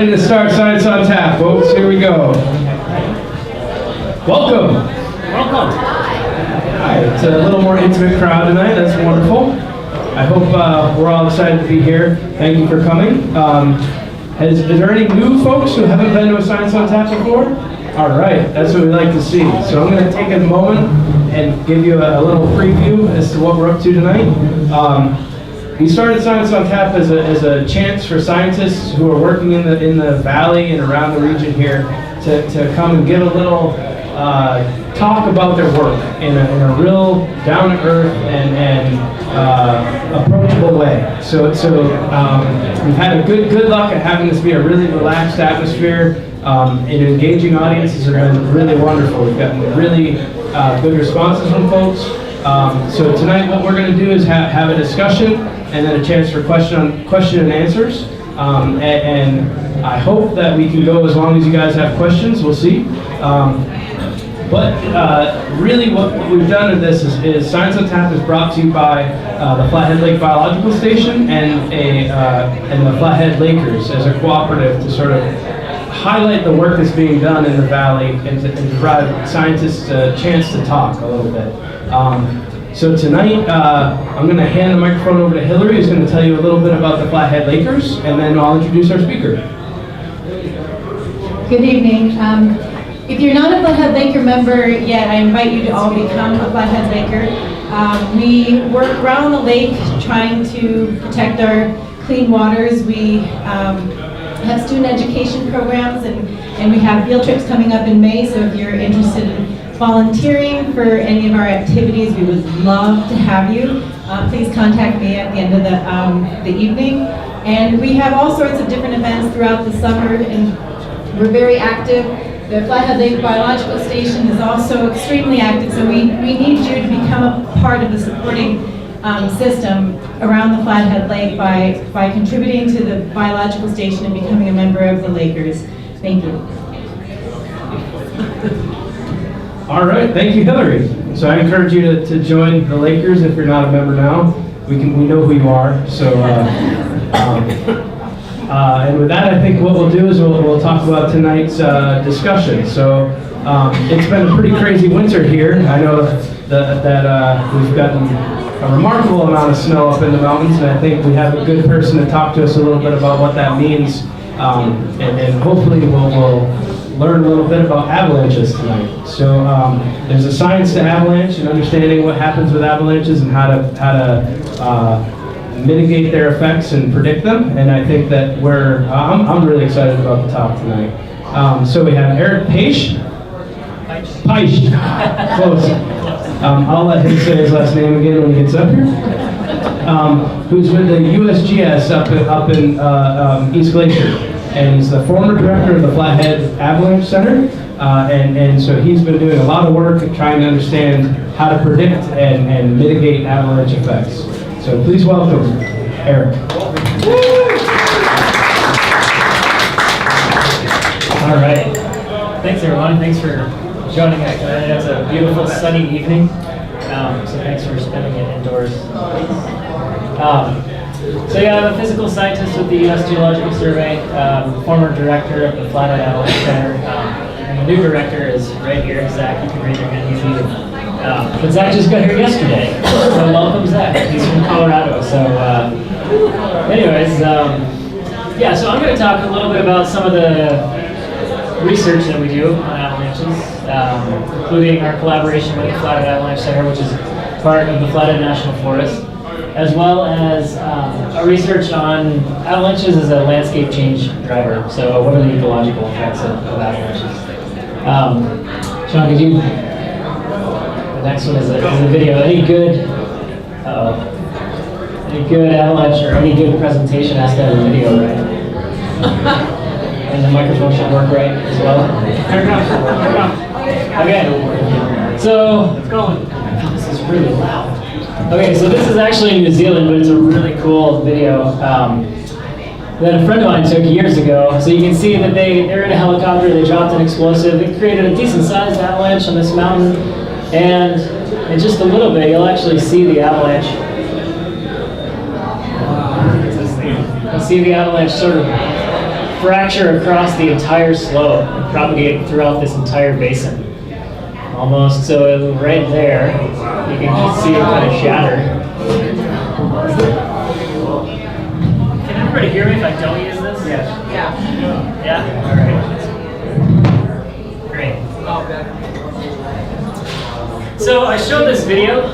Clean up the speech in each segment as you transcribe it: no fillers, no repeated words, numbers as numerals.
ready to start Science on Tap, folks. Here we go. Welcome. Welcome. Hi, it's a little more intimate crowd tonight. That's wonderful. I hope we're all excited to be here. Thank you for coming. Is there any new folks who haven't been to a Science on Tap before? All right, that's what we like to see. So I'm going to take a moment and give you a little preview as to what we're up to tonight. We started Science on Tap as a chance for scientists who are working in the valley and around the region here to come and give a little talk about their work in a real down-to-earth and approachable way. So we've had a good luck at having this be a really relaxed atmosphere. And engaging audiences have been really wonderful. We've gotten really good responses from folks. So tonight what we're going to do is have a discussion and then a chance for question and answers. And I hope that we can go as long as you guys have questions. We'll see. But really what we've done in this is Science on Tap is brought to you by the Flathead Lake Biological Station and the Flathead Lakers as a cooperative to sort of highlight the work that's being done in the valley and to provide scientists a chance to talk a little bit. So tonight, I'm going to hand the microphone over to Hillary, who's going to tell you a little bit about the Flathead Lakers, and then I'll introduce our speaker. Good evening. If you're not a Flathead Laker member yet, I invite you to all become a Flathead Laker. We work around the lake trying to protect our clean waters. We have student education programs, and we have field trips coming up in May, so if you're interested in volunteering for any of our activities, we would love to have you. Please contact me at the end of the evening. And we have all sorts of different events throughout the summer, and we're very active. The Flathead Lake Biological Station is also extremely active, so we need you to become a part of the supporting system around the Flathead Lake by contributing to the biological station and becoming a member of the Lakers. Thank you. All right, thank you, Hillary. So I encourage you to join the Lakers if you're not a member now. We know who you are. So, and with that, I think what we'll do is we'll talk about tonight's discussion. So it's been a pretty crazy winter here. I know that we've gotten a remarkable amount of snow up in the mountains, and I think we have a good person to talk to us a little bit about what that means, and hopefully we'll learn a little bit about avalanches tonight. So there's a science to avalanche and understanding what happens with avalanches and how to mitigate their effects and predict them. And I think that I'm really excited about the talk tonight. So we have Erich Peitzsch. Peitzsch. Close. I'll let him say his last name again when he gets up here. Who's with the USGS up in East Glacier. And he's the former director of the Flathead Avalanche Center. And so he's been doing a lot of work at trying to understand how to predict and mitigate avalanche effects. So please welcome Erich. All right. Thanks, everyone. Thanks for joining us tonight. It's a beautiful sunny evening. So thanks for spending it indoors. So yeah, I'm a physical scientist with the U.S. Geological Survey, former director of the Flathead Avalanche Center. And the new director is right here, Zach. You can raise your hand easy. But Zach just got here yesterday, so welcome Zach. He's from Colorado. So anyways, yeah, so I'm going to talk a little bit about some of the research that we do on avalanches, including our collaboration with the Flathead Avalanche Center, which is part of the Flathead National Forest, as well as our research on avalanches as a landscape change driver. So what are the ecological effects of avalanches? Sean, could you, the next one is a video. Any good avalanche or any good presentation has to have a video, right? And the microphone should work right as well. Here it comes. Okay. So, it's going. This is really loud. Okay, so this is actually in New Zealand, but it's a really cool video that a friend of mine took years ago. So you can see that they're in a helicopter, they dropped an explosive, it created a decent sized avalanche on this mountain, and in just a little bit you'll actually see the avalanche. You'll see the avalanche sort of fracture across the entire slope and propagate throughout this entire basin. Almost, so right there, you can just see it kind of shatter. Can everybody hear me if I don't use this? Yes. Yeah? All right. Great. So I showed this video.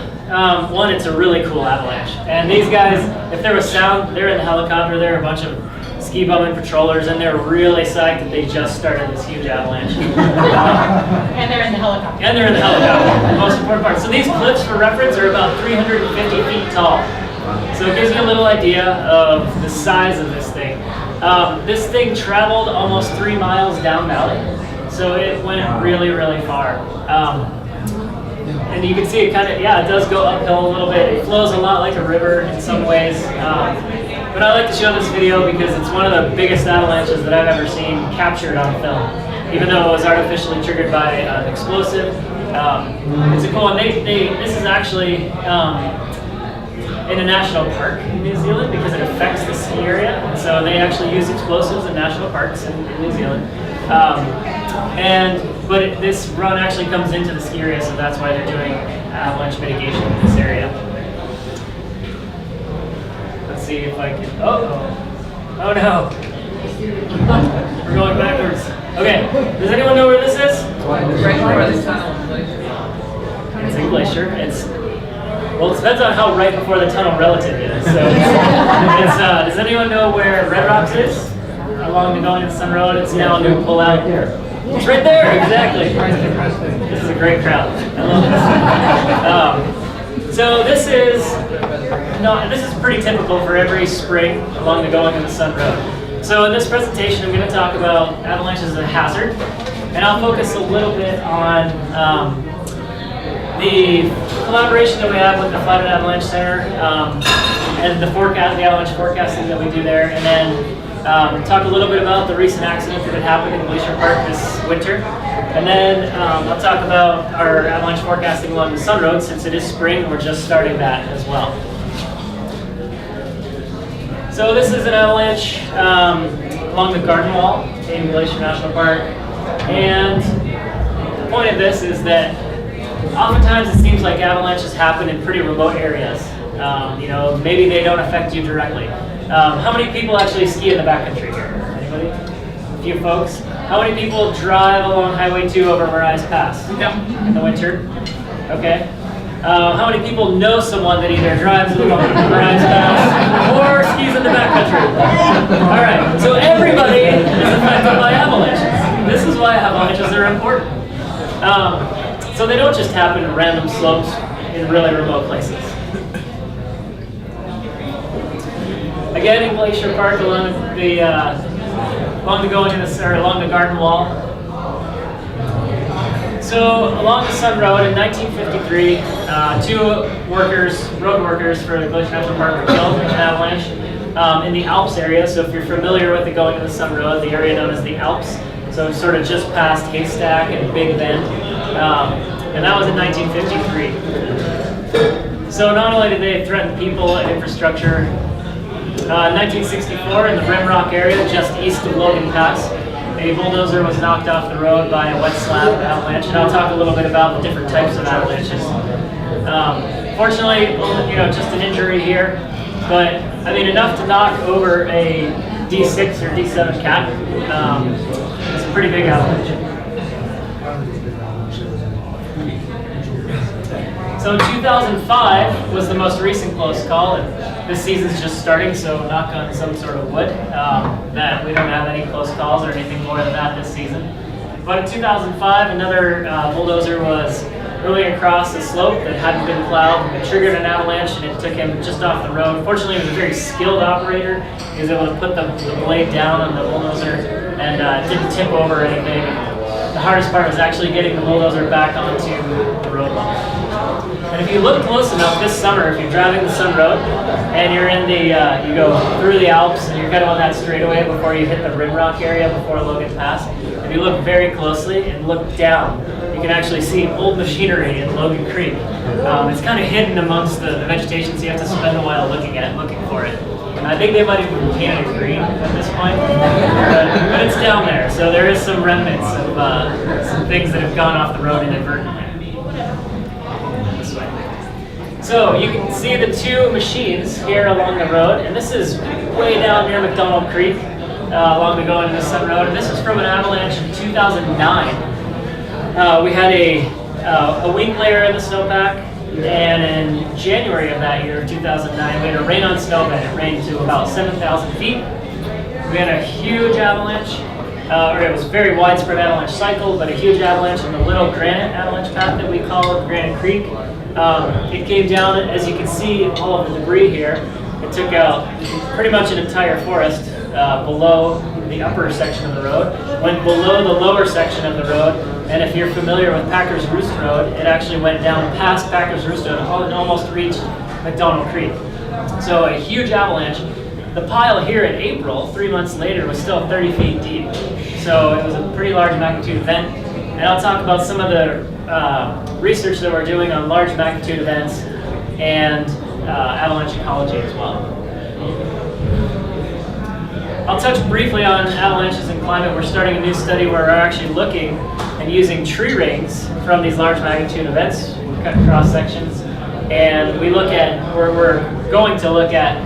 One, it's a really cool avalanche. And these guys, if there was sound, they're in the helicopter. They're a bunch of ski bumming patrollers, and they're really psyched that they just started this huge avalanche. And they're in the helicopter. And they're in the helicopter, the most important part. So these cliffs, for reference, are about 350 feet tall. So it gives you a little idea of the size of this thing. This thing traveled almost 3 miles down valley. So it went really, really far. And you can see it kind of, it does go uphill a little bit. It flows a lot like a river in some ways. But I like to show this video because it's one of the biggest avalanches that I've ever seen captured on film. Even though it was artificially triggered by an explosive. It's a cool one. This is actually in a national park in New Zealand because it affects the ski area. And so they actually use explosives in national parks in New Zealand. But this run actually comes into the ski area, so that's why they're doing avalanche mitigation in this area. Let's see if I can, oh no. We're going backwards. Okay, does anyone know where this is? Right before the tunnel. It's in Glacier. Well, it depends on how right before the tunnel relative is. So, does anyone know where Red Rocks is? Along the going to the Sun Road, it's now a new pullout. It's right there, exactly. This is a great crowd. I love this. So this is pretty typical for every spring along the going to the Sun Road. So in this presentation, I'm going to talk about avalanches as a hazard, and I'll focus a little bit on the collaboration that we have with the Flathead Avalanche Center and the avalanche forecasting that we do there, and then talk a little bit about the recent accident that had happened in Glacier Park this winter. And then I'll talk about our avalanche forecasting along the Sun Road. Since it is spring, we're just starting that as well. So this is an avalanche along the garden wall in Glacier National Park. And the point of this is that oftentimes it seems like avalanches happen in pretty remote areas. Maybe they don't affect you directly. How many people actually ski in the backcountry here? Anybody? A few folks. How many people drive along Highway 2 over Morais Pass? In the winter? Okay. How many people know someone that either drives along Morais Pass or skis in the backcountry? All right. So everybody is affected by avalanches. This is why avalanches are important. So they don't just happen in random slopes in really remote places. Again, in Glacier Park, along the garden wall. So along the Sun Road in 1953, 2 road workers for the Glacier National Park were killed in an avalanche in the Alps area. So if you're familiar with the going to the Sun Road, the area known as the Alps, so sort of just past Haystack and Big Bend, and that was in 1953. So not only did they threaten people and infrastructure. 1964, in the Rimrock area, just east of Logan Pass, a bulldozer was knocked off the road by a wet slab avalanche, and I'll talk a little bit about the different types of avalanches. Fortunately, just an injury here, but I mean enough to knock over a D6 or D7 cat. It's a pretty big avalanche. So 2005 was the most recent close call, and this season's just starting, so knock on some sort of wood that we don't have any close calls or anything more than that this season. But in 2005, another bulldozer was rolling across a slope that hadn't been plowed. It triggered an avalanche, and it took him just off the road. Fortunately, he was a very skilled operator. He was able to put the blade down on the bulldozer and didn't tip over anything. The hardest part was actually getting the bulldozer back onto the road level. And if you look close enough this summer, if you're driving the Sun Road and you're in you go through the Alps and you're kind of on that straightaway before you hit the Rimrock area before Logan Pass, if you look very closely and look down, you can actually see old machinery in Logan Creek. It's kind of hidden amongst the vegetation, so you have to spend a while looking for it. I think they might have even painted it green at this point, but it's down there. So there is some remnants of some things that have gone off the road inadvertently. This way. So you can see the two machines here along the road, and this is way down near McDonald Creek, along the going to the Sun Road. And this is from an avalanche in 2009. We had a wing layer in the snowpack, and in January of that year, 2009, we had a rain on snow event. It rained to about 7,000 feet. We had a huge avalanche, or it was a very widespread avalanche cycle, but a huge avalanche in the little granite avalanche path that we call it, Granite Creek. It came down, as you can see, all of the debris here. It took out pretty much an entire forest below the upper section of the road, went below the lower section of the road, and if you're familiar with Packers Roost Road, it actually went down past Packers Roost Road and almost reached McDonald Creek. So a huge avalanche. The pile here in April, 3 months later, was still 30 feet deep. So it was a pretty large magnitude event. And I'll talk about some of the research that we're doing on large magnitude events and avalanche ecology as well. I'll touch briefly on avalanches and climate. We're starting a new study where we're actually looking and using tree rings from these large magnitude events. We cut cross sections, and we're going to look at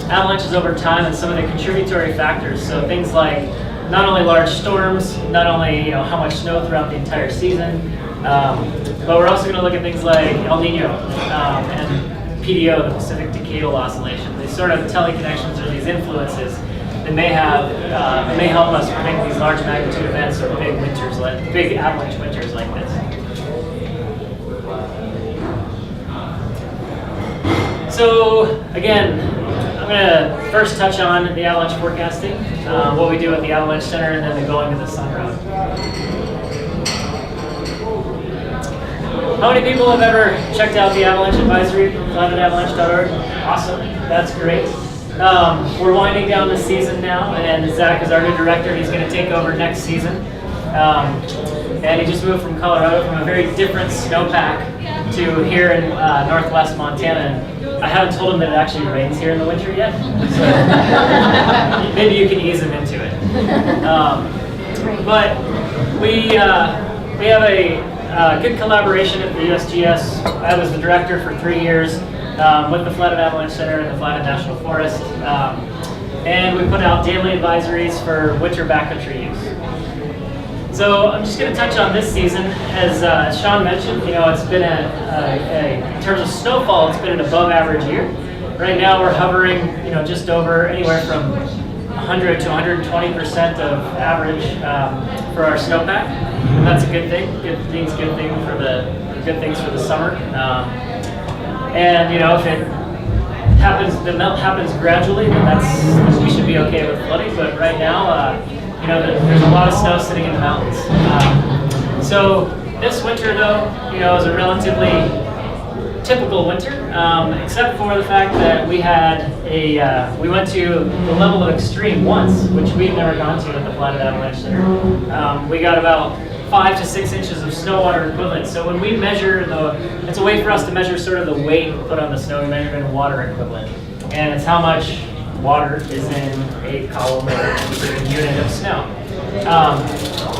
avalanches over time and some of the contributory factors. So things like not only large storms, not only how much snow throughout the entire season, but we're also going to look at things like El Nino and PDO, the Pacific Decadal Oscillation. These sort of teleconnections or these influences that may help us predict these large magnitude events or big avalanche winters like this. So again, I'm going to first touch on the avalanche forecasting, what we do at the Avalanche Center, and then the going to the Sun Road. How many people have ever checked out the avalanche advisory, flatheadavalanche.org? Awesome, that's great. We're winding down the season now, and Zach is our new director. He's going to take over next season. And he just moved from Colorado, from a very different snowpack to here in northwest Montana. And I haven't told him that it actually rains here in the winter yet, so maybe you can ease him into it. But we have a good collaboration at the USGS. I was the director for 3 years with the Flathead Avalanche Center and the Flathead National Forest. And we put out daily advisories for winter backcountry use. So I'm just going to touch on this season. As Sean mentioned, it's been in terms of snowfall, it's been an above average year. Right now we're hovering, just over anywhere from 100 to 120% of average for our snowpack. And that's a good thing. Good things for the summer. And if it happens, the melt happens gradually, then we should be okay with flooding. But right now, there's a lot of snow sitting in the mountains. So this winter, though, is a relatively typical winter, except for the fact that we went to the level of extreme once, which we've never gone to at the Flathead Avalanche Center. We got about 5 to 6 inches of snow water equivalent. So when we measure it's a way for us to measure sort of the weight put on the snow. We measure it in water equivalent, and it's how much water is in a column or a unit of snow.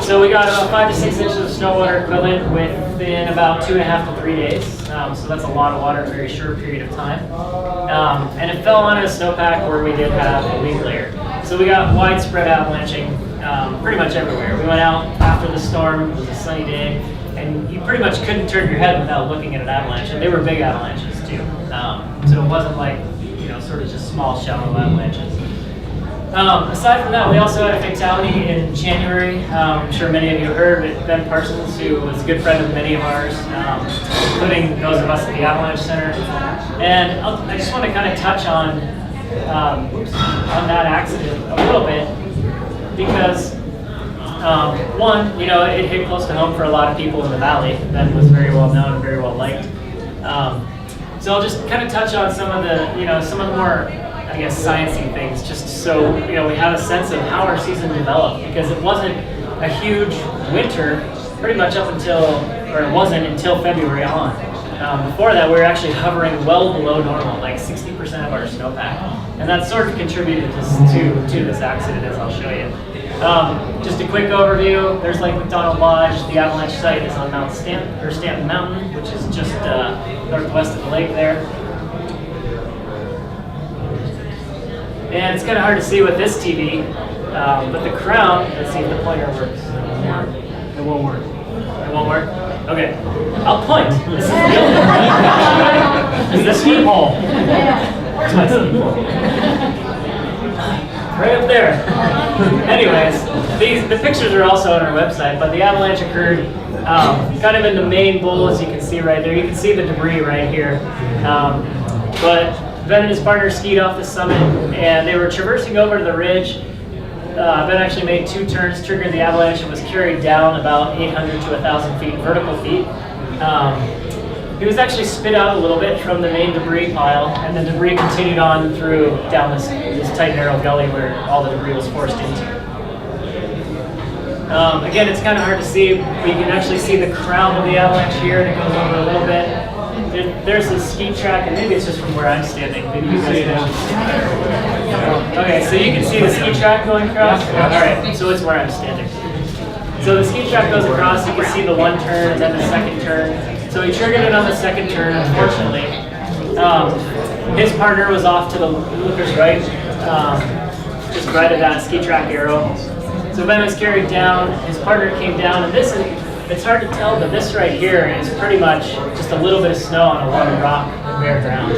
So we got about 5 to 6 inches of snow water equivalent within about 2.5 to 3 days. So that's a lot of water in a very short period of time. And it fell on a snowpack where we did have a wing layer. So we got widespread avalanching pretty much everywhere. We went out after the storm, it was a sunny day, and you pretty much couldn't turn your head without looking at an avalanche. And they were big avalanches too. So it wasn't like, sort of just small, shallow avalanches. Aside from that, we also had a fatality in January. I'm sure many of you heard of Ben Parsons, who was a good friend of many of ours, including those of us at the Avalanche Center. And I just want to kind of touch on that accident a little bit, because one, it hit close to home for a lot of people in the valley. Ben was very well known and very well liked. So I'll just kind of touch on some of the more, I guess, sciencey things, just so we have a sense of how our season developed, because it wasn't a huge winter pretty much it wasn't until February on. Before that, we were actually hovering well below normal, like 60% of our snowpack. And that sort of contributed to this accident, as I'll show you. Just a quick overview. There's Lake McDonald Lodge. The avalanche site is on Stanton Mountain, which is just northwest of the lake there. And it's kind of hard to see with this TV, but the crown, let's see if the pointer works. It won't work. It won't work? Okay. I'll point. This is the building. This is the ski pole. Where's my ski pole? Right up there. Anyways, the pictures are also on our website, but the avalanche occurred kind of in the main bowl, as you can see right there. You can see the debris right here. But Ben and his partner skied off the summit, and they were traversing over to the ridge. Ben actually made 2 turns, triggered the avalanche, and was carried down about 800 to 1,000 feet, vertical feet. He was actually spit out a little bit from the main debris pile, and the debris continued on through down this tight, narrow gully where all the debris was forced into. Again, it's kind of hard to see. We can actually see the crown of the avalanche here, and it goes over a little bit. There's the ski track, and maybe it's just from where I'm standing. Maybe you guys can actually see it. Okay, so you can see the ski track going across. All right, so it's where I'm standing. So the ski track goes across. You can see the 1 turn and then the 2nd turn. So he triggered it on the 2nd turn, unfortunately. His partner was off to the looker's right, just right of that ski track arrow. So Ben was carried down, his partner came down, and it's hard to tell, but this right here is pretty much just a little bit of snow on a lot of rock and bare ground.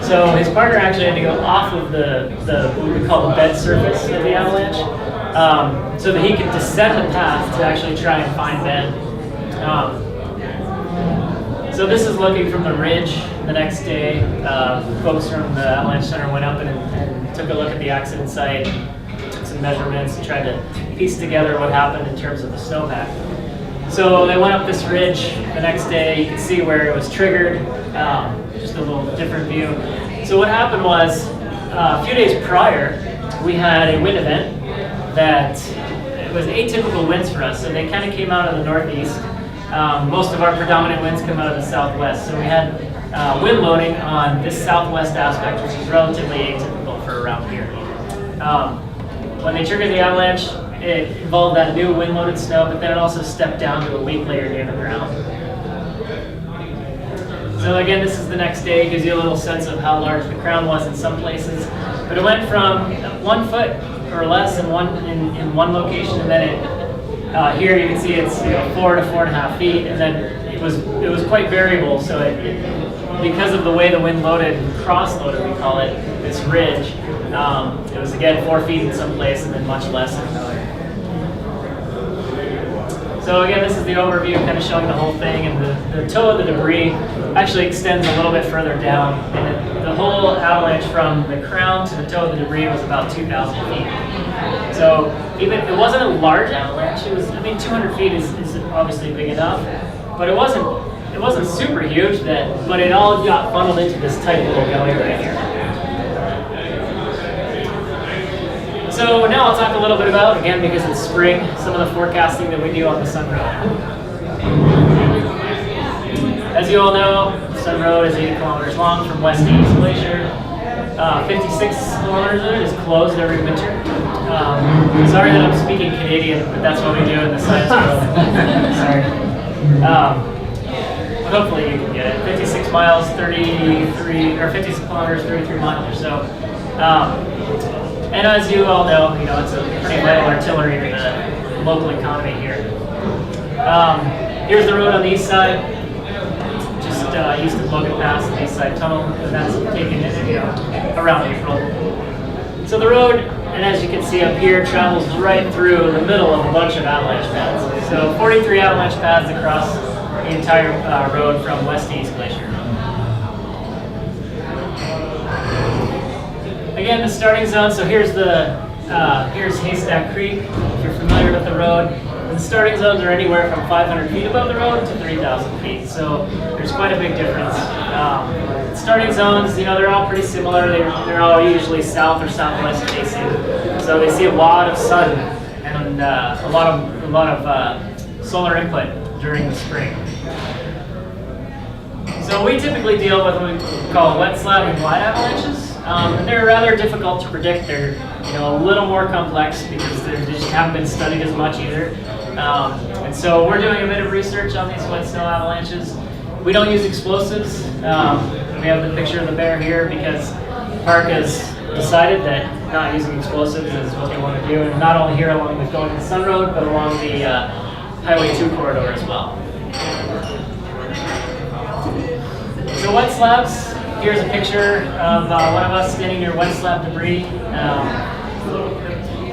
So his partner actually had to go off of the what we call the bed surface of the avalanche, so that he could descend the path to actually try and find Ben. So this is looking from the ridge. The next day, folks from the Avalanche Center went up and took a look at the accident site, took some measurements, and tried to piece together what happened in terms of the snowpack. So they went up this ridge the next day. You can see where it was triggered, just a little different view. So what happened was, a few days prior, we had a wind event that it was atypical winds for us. So they kind of came out of the northeast. Most of our predominant winds come out of the southwest. So we had wind loading on this southwest aspect, which is relatively atypical for around here. When they triggered the avalanche, it involved that new wind-loaded snow, but then it also stepped down to a weak layer near the ground. So again, this is the next day. It gives you a little sense of how large the crown was in some places. But it went from 1 foot or less in one location, and then here you can see it's 4 to 4.5 feet, and then it was quite variable. So because of the way the wind loaded, cross-loaded we call it, this ridge, it was again 4 feet in some place and then much less in another. So again, this is the overview, kind of showing the whole thing, and the toe of the debris actually extends a little bit further down, and the whole avalanche from the crown to the toe of the debris was about 2,000 feet. So even it wasn't a large avalanche. It was, 200 feet is obviously big enough, but it wasn't super huge. But it all got funneled into this tight little gully right here. So now I'll talk a little bit about, again, because it's spring, some of the forecasting that we do on the Sun Road. As you all know, Sun Road is 80 kilometers long from west to east Glacier. 56 kilometers of it is closed every winter. Sorry that I'm speaking Canadian, but that's what we do in the science world. Sorry. But hopefully you can get it. 56 miles, 56 kilometers, 33 miles or so. And as you all know, it's a pretty vital artillery to the local economy here. Here's the road on the east side, just east of Logan Pass, the east side tunnel, and that's taken around April. So the road, and as you can see up here, travels right through the middle of a bunch of avalanche paths. So 43 avalanche paths across the entire road from west to east Glacier. Again, the starting zone, so here's Haystack Creek, if you're familiar with the road. And the starting zones are anywhere from 500 feet above the road to 3,000 feet, so there's quite a big difference. Starting zones, they're all pretty similar. They're all usually south or southwest facing, so they see a lot of sun and a lot of solar input during the spring. So we typically deal with what we call wet slab and glide avalanches. And they're rather difficult to predict. They're a little more complex because they just haven't been studied as much either. And so we're doing a bit of research on these wet snow avalanches. We don't use explosives. We have the picture of the bear here because the park has decided that not using explosives is what they want to do, and not only here along the going to the Sun Road, but along the Highway 2 corridor as well. So wet slabs, here's a picture of one of us standing near wet slab debris.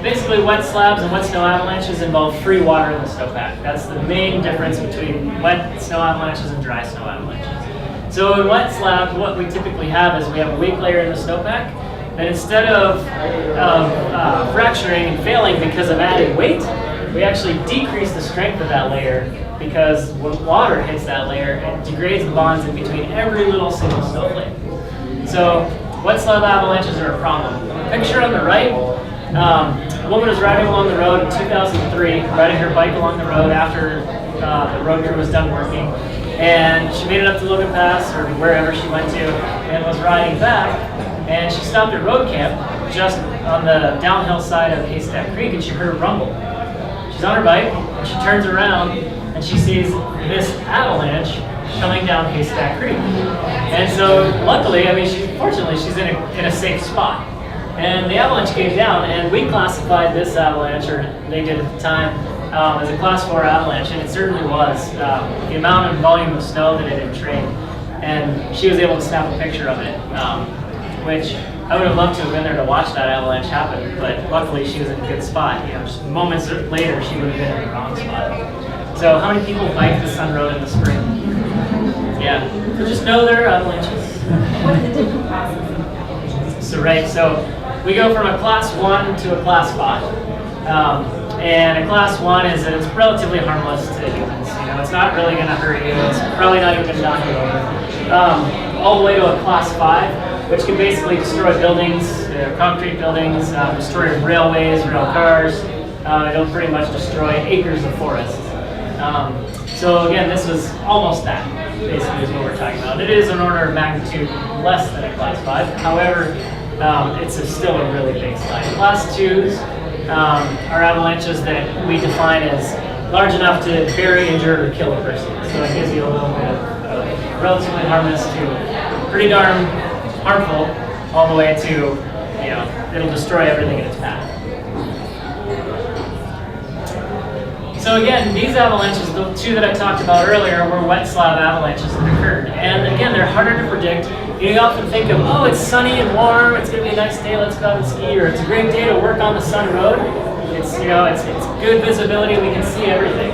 Basically, wet slabs and wet snow avalanches involve free water in the snowpack. That's the main difference between wet snow avalanches and dry snow avalanches. So in wet slabs, what we typically have is we have a weak layer in the snowpack, and instead of fracturing and failing because of added weight, we actually decrease the strength of that layer because when water hits that layer, it degrades the bonds in between every little single snowflake. So wet slab avalanches are a problem. Picture on the right, a woman was riding along the road in 2003, riding her bike along the road after the road crew was done working, and she made it up to Logan Pass or wherever she went to, and was riding back, and she stopped at road camp just on the downhill side of Haystack Creek, and she heard a rumble. She's on her bike, and she turns around, and she sees this avalanche coming down Haystack Creek. And so, luckily, fortunately, she's in a safe spot. And the avalanche came down, and we classified this avalanche, or they did at the time, as a Class 4 avalanche, and it certainly was. The amount of volume of snow that it had trained, and she was able to snap a picture of it, which I would have loved to have been there to watch that avalanche happen, but luckily she was in a good spot. Just moments later, she would have been in the wrong spot. So how many people bike the Sun Road in the spring? Yeah, so just know there are avalanches. What are the different classes? So we go from a Class 1 to a Class 5. And a Class 1 it's relatively harmless to humans. It's not really going to hurt you. It's probably not even going to knock you over. All the way to a Class 5, which can basically destroy buildings, concrete buildings, destroy railways, rail cars. It'll pretty much destroy acres of forest. So again, this was almost that, basically, is what we're talking about. It is an order of magnitude less than a Class 5. However, it's still a really big slide. Class 2s are avalanches that we define as large enough to bury, injure, or kill a person. So it gives you a little bit of relatively harmless to pretty darn harmful, all the way to, it'll destroy everything in its path. So again, these avalanches, the two that I talked about earlier, were wet slab avalanches that occurred. And again, they're harder to predict. You often think of, oh, it's sunny and warm, it's going to be a nice day, let's go out and ski, or it's a great day to work on the Sun Road. It's good visibility, we can see everything.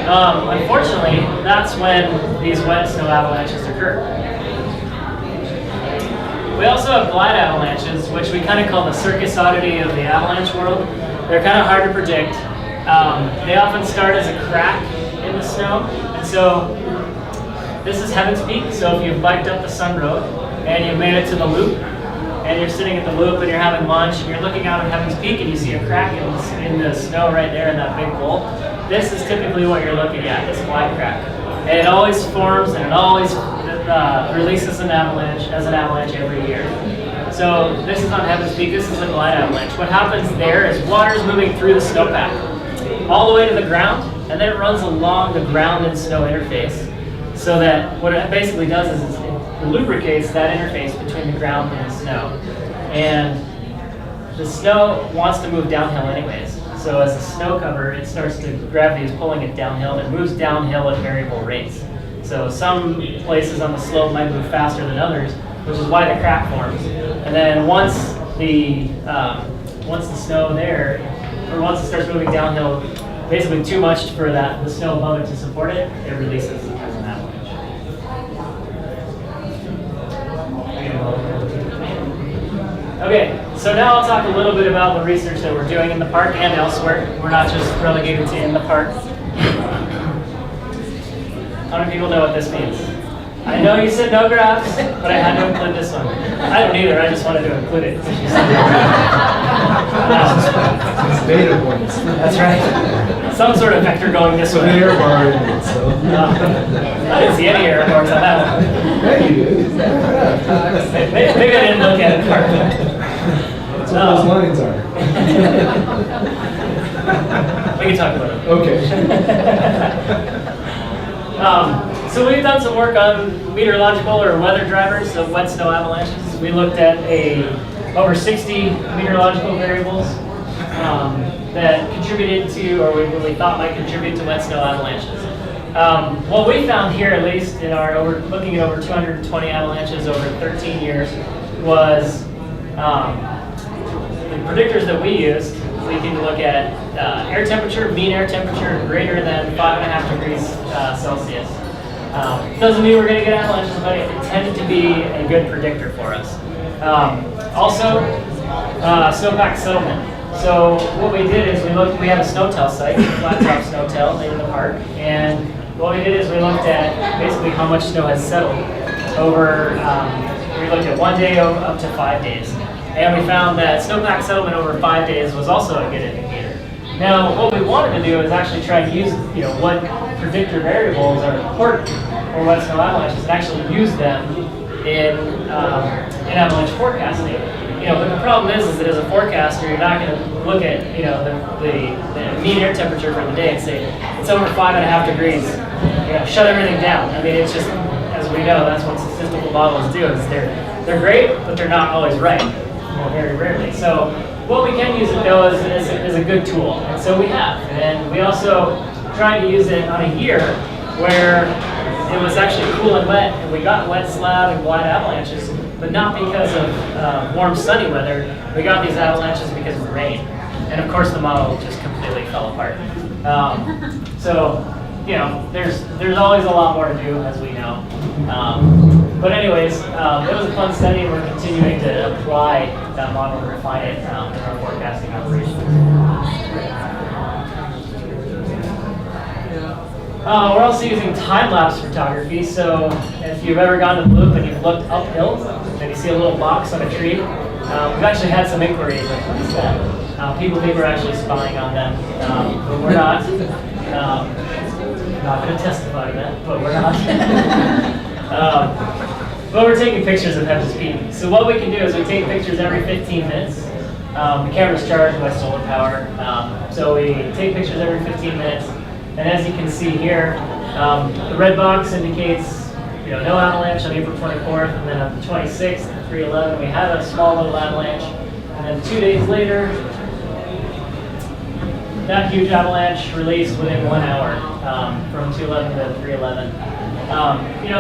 Unfortunately, that's when these wet snow avalanches occur. We also have glide avalanches, which we kind of call the circus oddity of the avalanche world. They're kind of hard to predict. They often start as a crack in the snow, and so this is Heaven's Peak. So if you've biked up the Sun Road and you've made it to the loop, and you're sitting at the loop and you're having lunch and you're looking out at Heaven's Peak and you see a crack in the snow right there in that big bowl, this is typically what you're looking at, this glide crack. And it always forms and it always releases an avalanche every year. So this is on Heaven's Peak, this is a glide avalanche. What happens there is water is moving through the snowpack all the way to the ground, and then it runs along the ground and snow interface. So that what it basically does is it lubricates that interface between the ground and the snow. And the snow wants to move downhill anyways. So as the snow cover, it starts to, gravity is pulling it downhill, and it moves downhill at variable rates. So some places on the slope might move faster than others, which is why the crack forms. And then once the snow there, or once it starts moving downhill, basically too much for the snow above it to support it, it releases as an avalanche. Okay, so now I'll talk a little bit about the research that we're doing in the park and elsewhere. We're not just relegated to in the park. How many people know what this means? I know you said no graphs, but I had to include this one. I don't either, I just wanted to include it. It's data points. That's right. Some sort of vector going this way. An air bar in it, so. I didn't see any air bars on that one. Yeah, you did. Maybe maybe I didn't look at it hard. That's what those lines are. We can talk about it. Okay. So we've done some work on meteorological or weather drivers of wet snow avalanches. We looked at over 60 meteorological variables that contributed to, or we really thought might contribute to wet snow avalanches. What we found here, at least in looking at over 220 avalanches over 13 years, was the predictors that we used. We can look at air temperature, mean air temperature greater than 5.5 degrees Celsius. Doesn't mean we're going to get avalanches, but it tended to be a good predictor for us. Also, snowpack settlement. So what we did is we have a snowtail site, a flat top snowtail in the park, and what we did is we looked at basically how much snow has settled over, we looked at 1 day up to 5 days. And we found that snowpack settlement over 5 days was also a good indicator. Now, what we wanted to do is actually try and use, what predictor variables are important for wet snow avalanches and actually use them in avalanche forecasting. But the problem is that as a forecaster, you're not going to look at, the mean air temperature for the day and say it's over 5.5 degrees. Shut everything down. I mean, it's just, as we know, that's what statistical models do. Is they're great, but they're not always right. Well, very rarely. So what we can use it though is a good tool, and so we have. And we also tried to use it on a year where it was actually cool and wet, and we got wet slab and wide avalanches, but not because of warm sunny weather. We got these avalanches because of rain, and of course the model just completely fell apart. So there's always a lot more to do, as we know. But anyways, it was a fun study, and we're continuing to apply that model and refine it in our forecasting operations. We're also using time-lapse photography. So if you've ever gone to the loop and you've looked uphill and you see a little box on a tree, we've actually had some inquiries like, what is that? People think we're actually spying on them, but we're not. Not going to testify to that, but we're not. But we're taking pictures of Pepper's Peak. So what we can do is we take pictures every 15 minutes. The camera's charged by solar power. So we take pictures every 15 minutes. And as you can see here, the red box indicates no avalanche on April 24th. And then on the 26th, 3/11, we had a small little avalanche. And then 2 days later, that huge avalanche released within 1 hour, from 2/11 to 3/11.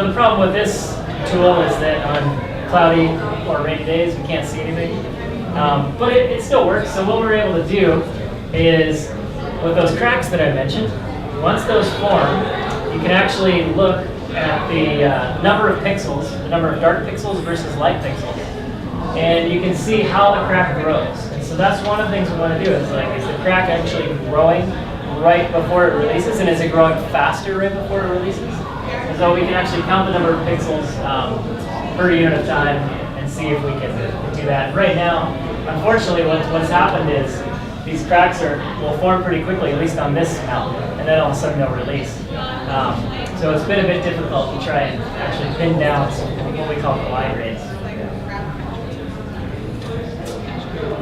The problem with this tool is that on cloudy or rainy days, we can't see anything. But it still works. So what we're able to do is, with those cracks that I mentioned, once those form, you can actually look at the number of pixels, the number of dark pixels versus light pixels, and you can see how the crack grows. And so that's one of the things we want to do is the crack actually growing right before it releases, and is it growing faster right before it releases? And so we can actually count the number of pixels per unit of time and see if we can do that. Right now, unfortunately, what's happened is these cracks will form pretty quickly, at least on this mountain, and then all of a sudden they'll release. So it's been a bit difficult to try and actually pin down what we call collide rates.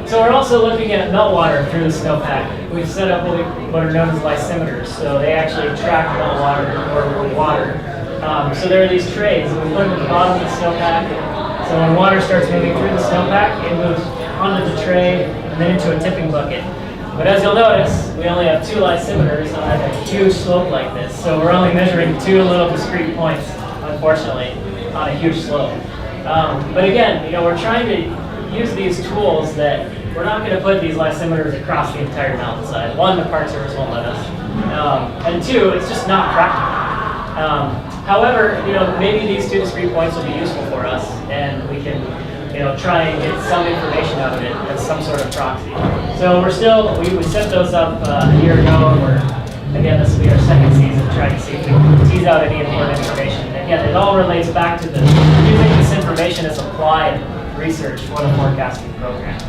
So we're also looking at meltwater through the snowpack. We've set up what are known as lysimeters. So they actually track meltwater or water. So there are these trays that we put them at the bottom of the snowpack. So when water starts moving through the snowpack, it moves onto the tray and then into a tipping bucket. But as you'll notice, we only have 2 lysimeters on a huge slope like this. So we're only measuring 2 little discrete points, unfortunately, on a huge slope. But again, we're trying to use these tools that we're not going to put these lysimeters across the entire mountainside. 1, the Park Service won't let us. And 2, it's just not practical. However, maybe these 2 discrete points will be useful for us, and we can, try and get some information out of it as some sort of proxy. So we set those up a year ago, and again, this will be our second season, trying to see if we can tease out any important information. And again, it all relates back to using this information as applied research for the forecasting program.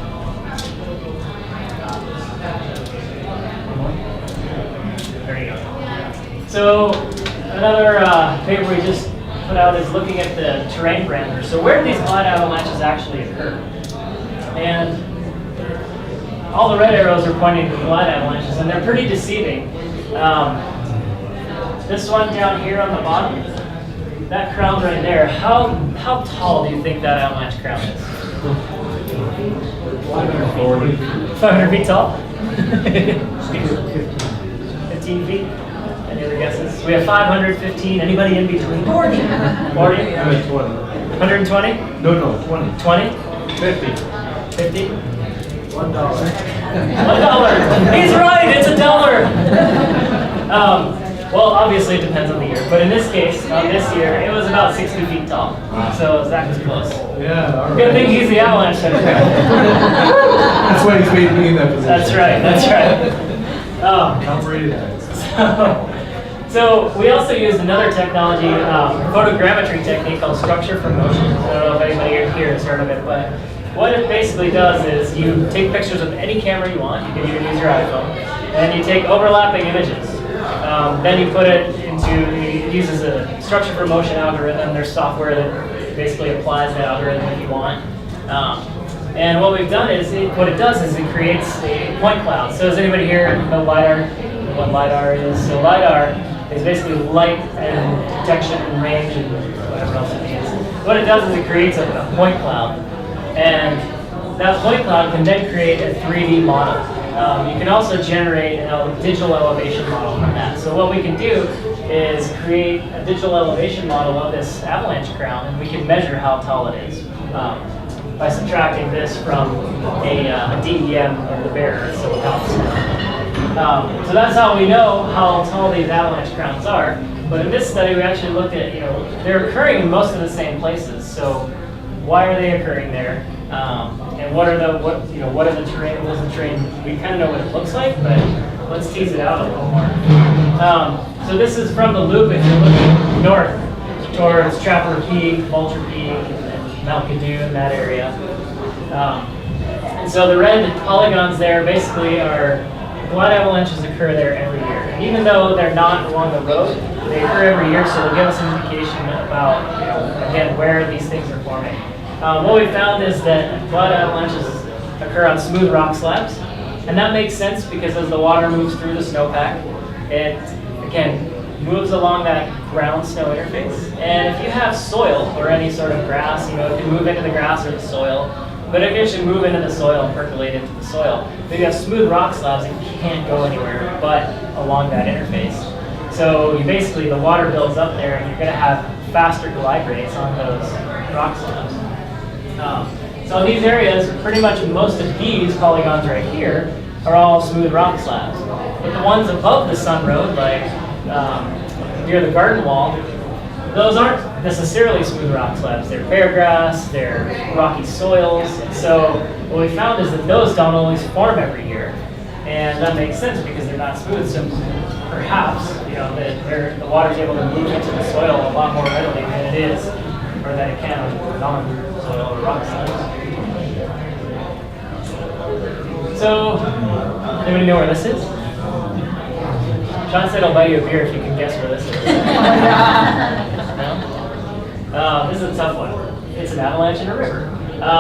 There you go. So another paper we just put put out is looking at the terrain parameters. So where do these flat avalanches actually occur? And all the red arrows are pointing to flat avalanches, and they're pretty deceiving. This one down here on the bottom, that crown right there, how tall do you think that avalanche crown is? 500 feet tall? 15 feet? Any other guesses? We have 515. Anybody in between? 40. 40? I'm at 20. 120? No, 20. 20? 50. 50? $1. $1. He's right, it's $1. Well, obviously it depends on the year, but in this case, this year, it was about 60 feet tall. So Zach was close. Yeah, all right. Good thing he's the avalanche center. That's why he's made me in that position. That's right, that's right. I'm ready to So we also used another technology, photogrammetry technique called structure for motion. I don't know if anybody here has heard of it, but what it basically does is you take pictures with any camera you want. You can even use your iPhone, and you take overlapping images. Then you put it into, it uses a structure for motion algorithm. There's software that basically applies the algorithm if you want. And what we've done is, what it does is it creates a point cloud. So does anybody here know LiDAR? What LiDAR is? So LiDAR is basically light and detection and range and whatever else it means. What it does is it creates a point cloud. And that point cloud can then create a 3D model. You can also generate a digital elevation model from that. So what we can do is create a digital elevation model of this avalanche crown, and we can measure how tall it is by subtracting this from a DEM of the bearer, so it helps. So that's how we know how tall these avalanche crowns are. But in this study, we actually looked at, they're occurring in most of the same places. So why are they occurring there? And what is the terrain? What is the terrain? We kind of know what it looks like, but let's tease it out a little more. So this is from the loop. If you're looking north towards Trapper Peak, Vulture Peak, and Mount Cadoon, that area. And so the red polygons there basically are flat avalanches occur there every year. And even though they're not along the road, they occur every year, so they'll give us an indication about, again, where these things are forming. What we found is that flat avalanches occur on smooth rock slabs, and that makes sense because as the water moves through the snowpack, it, again, moves along that ground-snow interface. And if you have soil or any sort of grass, it can move into the grass or the soil, but it can actually move into the soil and percolate into the soil. But you have smooth rock slabs, it can't go anywhere but along that interface. So basically the water builds up there, and you're going to have faster glide rates on those rock slabs. So in these areas, pretty much most of these polygons right here are all smooth rock slabs. But the ones above the sun road, like near the garden wall, those aren't necessarily smooth rock slabs. They're bare grass, they're rocky soils. And so what we found is that those don't always form every year. And that makes sense because they're not smooth. So perhaps, the water's able to move into the soil a lot more readily than it is, or than it can on non-soil or rock slabs. So, anybody know where this is? Sean said I'll buy you a beer if you can guess where this is. No? This is a tough one. It's an avalanche in a river.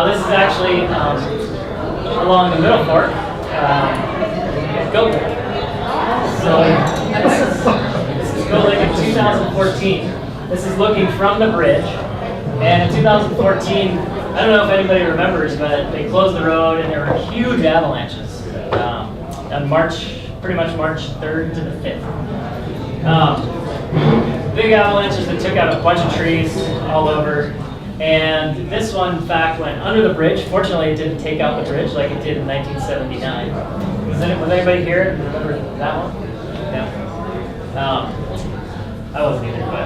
This is actually along the Middle Fork at Goat Lake. So, this is Goat Lake in 2014. This is looking from the bridge. And in 2014, I don't know if anybody remembers, but they closed the road and there were huge avalanches on pretty much March 3rd to the 5th. Big avalanches that took out a bunch of trees all over. And this one, in fact, went under the bridge. Fortunately, it didn't take out the bridge like it did in 1979. Was anybody here remember that one? Yeah. I wasn't either, but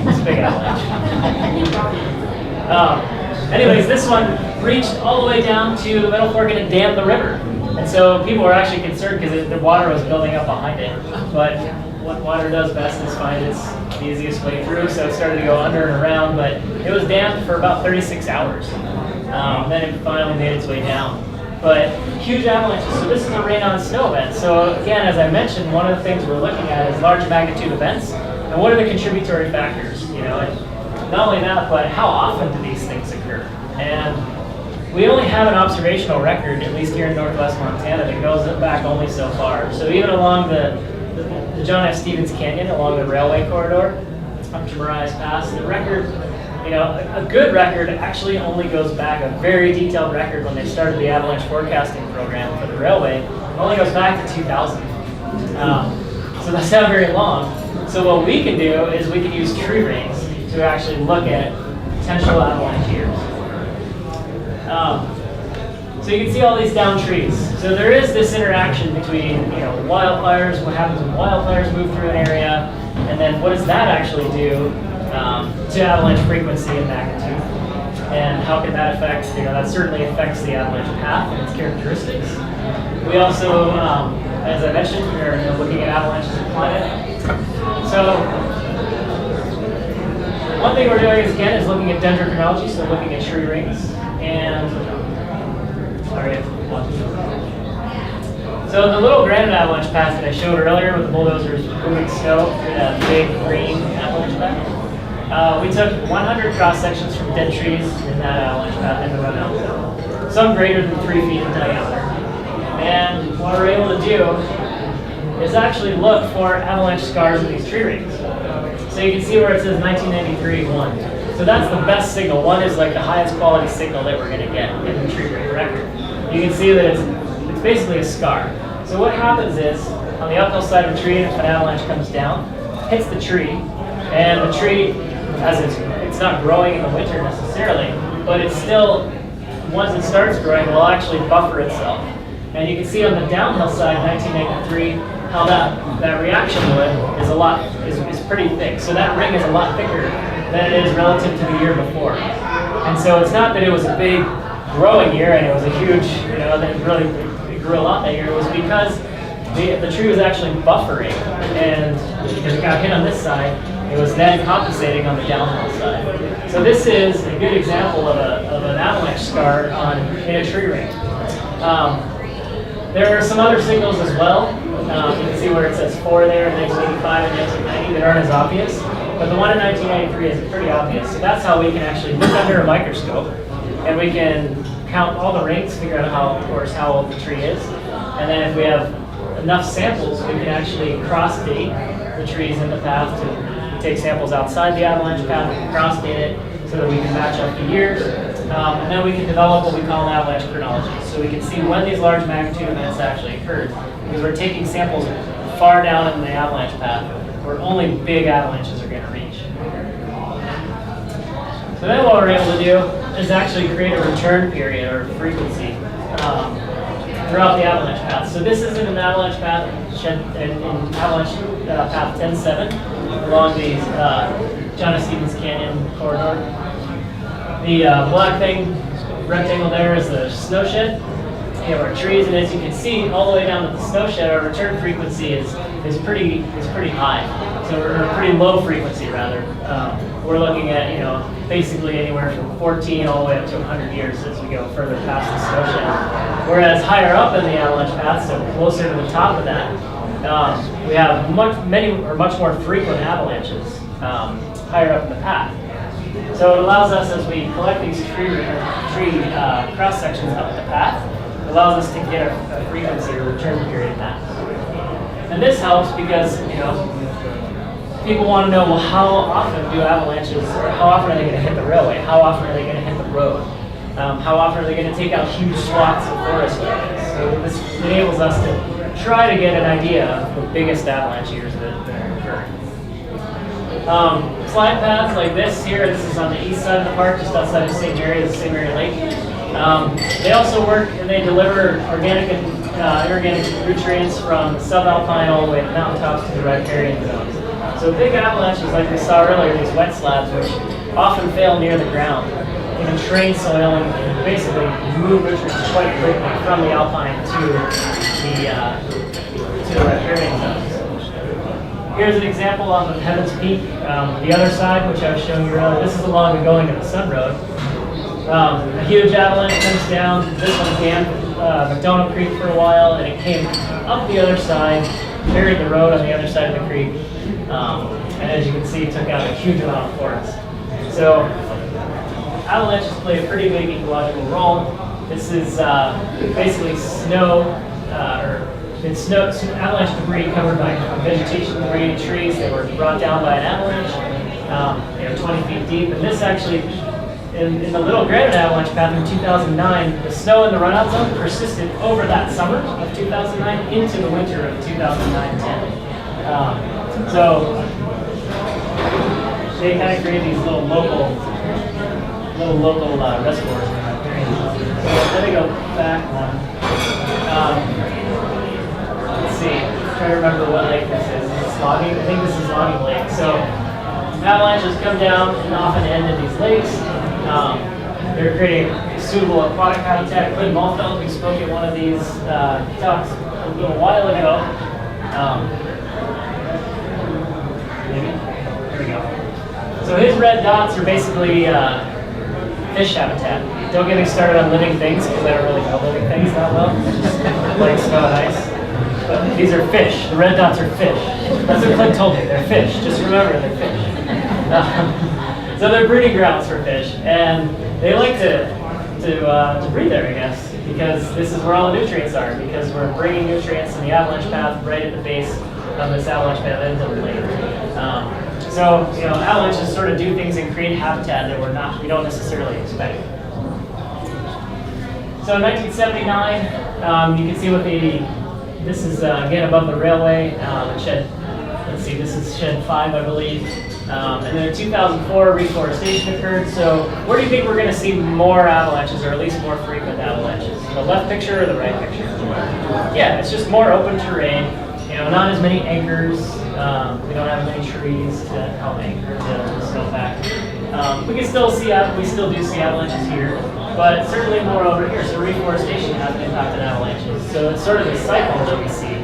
it's a big avalanche. Anyways, this one reached all the way down to the Middle Fork and it dammed the river. And so people were actually concerned because the water was building up behind it. But what water does best is find its the easiest way through, so it started to go under and around, but it was dammed for about 36 hours. Then it finally made its way down. But huge avalanches, so this is a rain on snow event. So again, as I mentioned, one of the things we're looking at is large magnitude events. And what are the contributory factors? not only that, but how often do these things occur? And we only have an observational record, at least here in northwest Montana, that goes back only so far. So even along the John F. Stevens Canyon, along the railway corridor, up to Marias Pass, the record, a good record actually only goes back, a very detailed record when they started the avalanche forecasting program for the railway, only goes back to 2000. So that's not very long. So what we can do is we can use tree rings to actually look at potential avalanche years. So you can see all these down trees. So there is this interaction between wildfires, what happens when wildfires move through an area, and then what does that actually do to avalanche frequency and magnitude, and how can that affect, that certainly affects the avalanche path and its characteristics. We also, as I mentioned, we're looking at avalanches in climate. So one thing we're doing is looking at dendrochronology, so looking at tree rings, and so the little granite avalanche path that I showed earlier with the bulldozers moving snow through that big green avalanche path, we took 100 cross sections from dead trees in that avalanche path in the run out, some greater than 3 feet in diameter. And what we're able to do is actually look for avalanche scars in these tree rings. So you can see where it says 1993 1. So that's the best signal. 1 is like the highest quality signal that we're going to get in the tree ring record. You can see that it's basically a scar. So what happens is, on the uphill side of a tree, if an avalanche comes down, hits the tree, and the tree, as it's not growing in the winter necessarily, but it's still, once it starts growing, will actually buffer itself. And you can see on the downhill side, 1993, how that reaction to it is pretty thick. So that ring is a lot thicker than it is relative to the year before. And so it's not that it was a big growing year and it was a huge, that it grew a lot that year. It was because the tree was actually buffering, and because it got hit on this side, it was then compensating on the downhill side. So this is a good example of an avalanche scar in a tree ring. There are some other signals as well. You can see where it says 4 there, 1985 and 1990 that aren't as obvious. But the one in 1993 is pretty obvious. So that's how we can actually look under a microscope, and we can count all the rings, figure out how old the tree is. And then if we have enough samples, we can actually cross-date the trees in the path to take samples outside the avalanche path, we can cross-date it so that we can match up the years. And then we can develop what we call an avalanche chronology. So we can see when these large magnitude events actually occurred, because we're taking samples far down in the avalanche path where only big avalanches are going to reach. So then what we're able to do is actually create a return period or frequency throughout the avalanche path. So this is in an avalanche path, in avalanche path 10-7 along the John F. Stevens Canyon corridor. The black rectangle there is the snow shed. We have our trees, and as you can see, all the way down to the snow shed, our return frequency is pretty high. So we're a pretty low frequency rather. We're looking at basically anywhere from 14 all the way up to 100 years as we go further past the snow shed. Whereas higher up in the avalanche path, so closer to the top of that, we have much more frequent avalanches higher up in the path. So it allows us, as we collect these tree cross sections up the path, it allows us to get a frequency or return period map. And this helps because people want to know, well, how often do avalanches, or how often are they going to hit the railway? How often are they going to hit the road? How often are they going to take out huge swaths of forest areas? So this enables us to try to get an idea of the biggest avalanche years that are occurring. Slide paths like this here, this is on the east side of the park, just outside of St. Mary, the St. Mary Lake. They also work and they deliver organic and inorganic nutrients from the subalpine all the way to the mountaintops to the riparian zones. So big avalanches like we saw earlier, these wet slabs, which often fail near the ground, can drain soil and basically move nutrients quite quickly from the alpine to the riparian zones. Here's an example on the Heavens Peak. The other side, which I was showing you earlier, this is along the Going to the Sun Road. A huge avalanche comes down. This one dammed McDonald Creek for a while, and it came up the other side, buried the road on the other side of the creek, and as you can see, took out a huge amount of forest. So avalanches play a pretty big ecological role. This is basically snow, avalanche debris covered by vegetation debris, trees that were brought down by an avalanche. They are 20 feet deep, and this actually, in the Little Granite Avalanche path in 2009, the snow in the runout zone persisted over that summer of 2009 into the winter of 2009-10. So they kind of create these little local reservoirs in that area. So let me go back one. Let's see. I'm trying to remember what lake this is. Is this Logging? I think this is Logging Lake. So avalanches come down and often end in these lakes. They're creating suitable aquatic habitat. Clint Malfeld, who spoke at one of these talks a little while ago. There we go. So his red dots are basically fish habitat. Don't get me started on living things because I don't really know living things that well. Just like snow and ice. But these are fish. The red dots are fish. That's what Clint told me. They're fish. Just remember, they're fish. So they're breeding grounds for fish, and they like to breed there, I guess, because this is where all the nutrients are. Because we're bringing nutrients in the avalanche path right at the base of this avalanche path into the lake. So avalanches sort of do things and create habitat that we don't necessarily expect. So in 1979, you can see this is again above the railway. Let's see, this is shed 5, I believe. And then in 2004, reforestation occurred. So where do you think we're going to see more avalanches, or at least more frequent avalanches? The left picture or the right picture? Yeah, it's just more open terrain. Not as many anchors. We don't have many trees to help anchor the snowpack. We still do see avalanches here, but certainly more over here. So reforestation has impacted avalanches. So it's sort of the cycle that we see.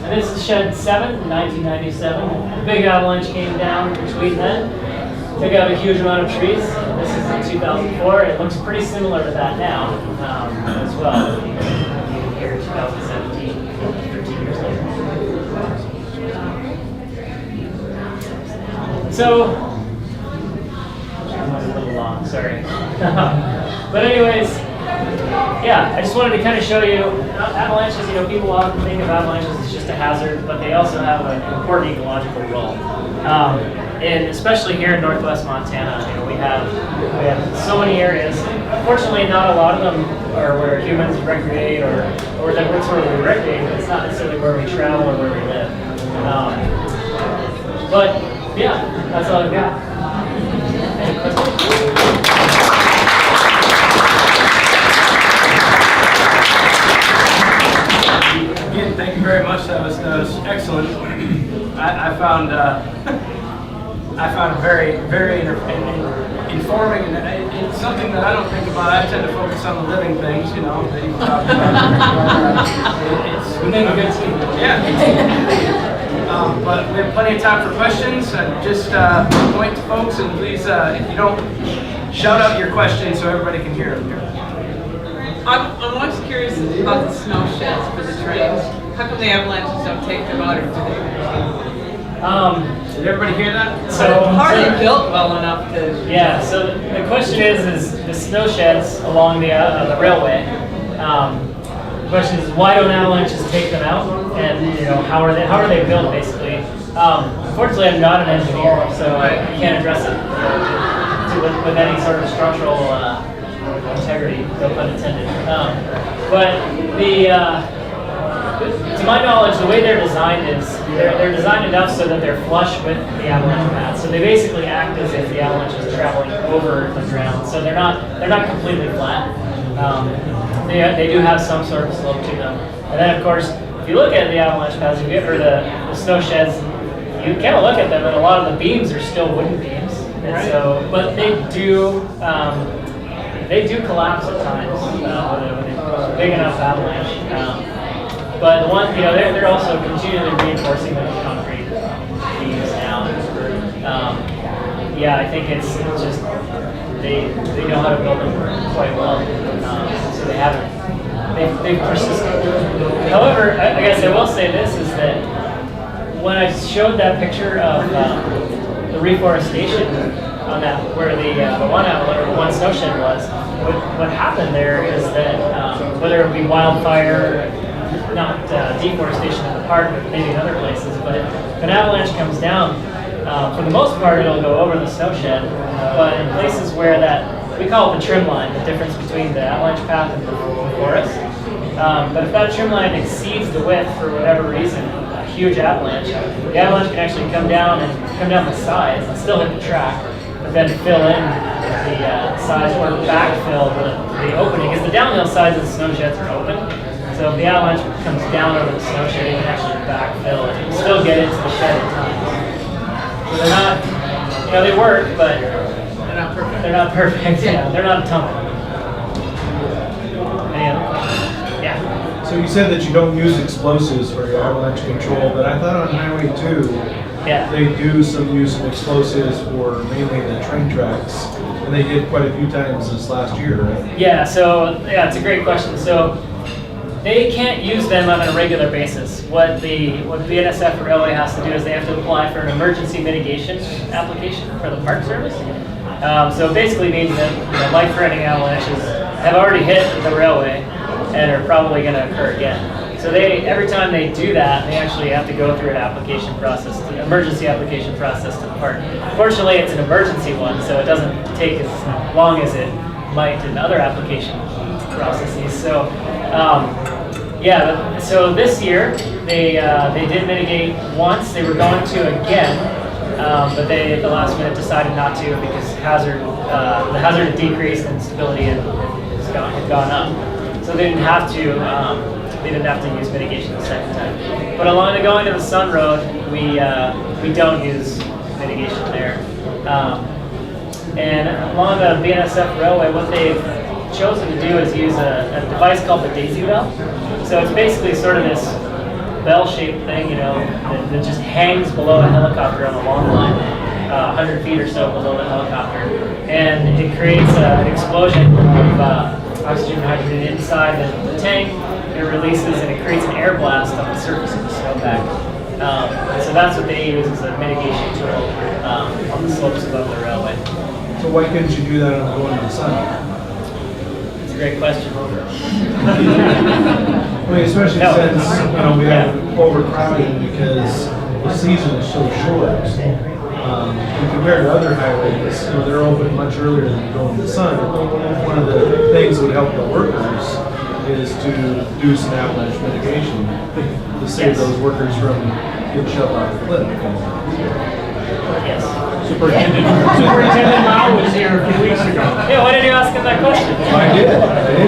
And this is shed 7 in 1997. A big avalanche came down between then. Took out a huge amount of trees. This is in 2004. It looks pretty similar to that now as well. Here in 2017, 13 years later. So, that was a little long, sorry. But anyways, yeah, I just wanted to kind of show you avalanches. People often think of avalanches as just a hazard, but they also have an important ecological role. And especially here in northwest Montana, we have so many areas. Unfortunately, not a lot of them are where humans recreate, or that's where we recreate, but it's not necessarily where we travel or where we live. But yeah, that's all I've got. Again, thank you very much. That was excellent. I found it very, very informing, and it's something that I don't think about. I tend to focus on the living things, that you talk about. We make a good team. Yeah. But we have plenty of time for questions. Just point to folks, and please, if you don't, shout out your questions so everybody can hear them here. I'm always curious about the snow sheds for the trains. How come the avalanches don't take them out, or do they? Did everybody hear that? So hardly built well enough to. Yeah. So the question is the snow sheds along the railway. The question is, why don't avalanches take them out, and how are they built basically? Unfortunately, I'm not an engineer, so I can't address it with any sort of structural integrity, no pun intended. But to my knowledge, the way they're designed is they're designed enough so that they're flush with the avalanche path. So they basically act as if the avalanche is traveling over the ground. So they're not completely flat. They do have some sort of slope to them. And then, of course, if you look at the avalanche paths, or the snow sheds, you kind of look at them, and a lot of the beams are still wooden beams. And so, but they do collapse at times with a big enough avalanche. But the one, they're also continually reinforcing the concrete beams now. Yeah, I think it's just they know how to build them quite well. So they've persisted. However, I guess I will say this is that when I showed that picture of the reforestation on that, where the one snow shed was, what happened there is that whether it be wildfire, not deforestation in the park, but maybe in other places, but if an avalanche comes down, for the most part it'll go over the snow shed, but in places where we call it the trim line, the difference between the avalanche path and the forest. But if that trim line exceeds the width for whatever reason, a huge avalanche, the avalanche can actually come down the sides and still hit the track, but then fill in the sides or backfill the opening, because the downhill sides of the snow sheds are open. So if the avalanche comes down over the snow shed, it can actually backfill it and still get into the shed at times. So they're not, they work, but They're not perfect. they're not perfect. Yeah, they're not a ton. Yeah. So you said that you don't use explosives for your avalanche control, but I thought on Highway 2, Yeah. they do some use of explosives for mainly the train tracks, and they did quite a few times this last year, right? Yeah, so it's a great question. So they can't use them on a regular basis. What BNSF Railway has to do is they have to apply for an emergency mitigation application for the Park Service. So it basically means that life-threatening avalanches have already hit the railway and are probably going to occur again. So every time they do that, they actually have to go through an application process, an emergency application process to the park. Fortunately, it's an emergency one, so it doesn't take as long as it might in other application processes. So, so this year they did mitigate once. They were going to again, but they at the last minute decided not to because the hazard had decreased and stability had gone up. So they didn't have to. They didn't have to use mitigation the second time. But along going to the Sun Road, we don't use mitigation there. And along the BNSF Railway, what they've chosen to do is use a device called the Daisy Bell. So it's basically sort of this bell-shaped thing, that just hangs below a helicopter on a long line, 100 feet or so below the helicopter. And it creates an explosion of oxygen and hydrogen inside the tank. It releases and it creates an air blast on the surface of the snowpack. So that's what they use as a mitigation tool on the slopes above the railway. So why couldn't you do that on going to the sun? It's a great question. I mean, especially since we have overcrowding because the season is so short. And compared to other highways, they're open much earlier than going to the sun. One of the things that would help the workers is to do some avalanche mitigation to save those workers from getting shoved off the cliff. Yes. Superintendent Mao was here a few weeks ago. Yeah, why did you ask him that question? I did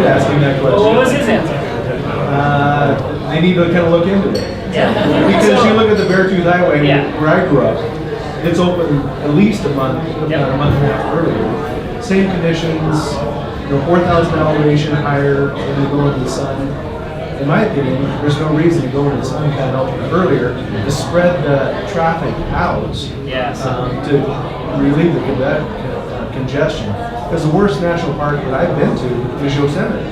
ask him that question. Well, what was his answer? They need to kind of look into it. Yeah. Because you look at the Beartooth Highway where I grew up, it's open at least a month, if not a month and a half earlier. Same conditions, 4,000 elevation higher when you go into the sun. In my opinion, there's no reason to go into the sun kind of earlier to spread the traffic out to relieve the congestion. Because the worst national park that I've been to is Yosemite.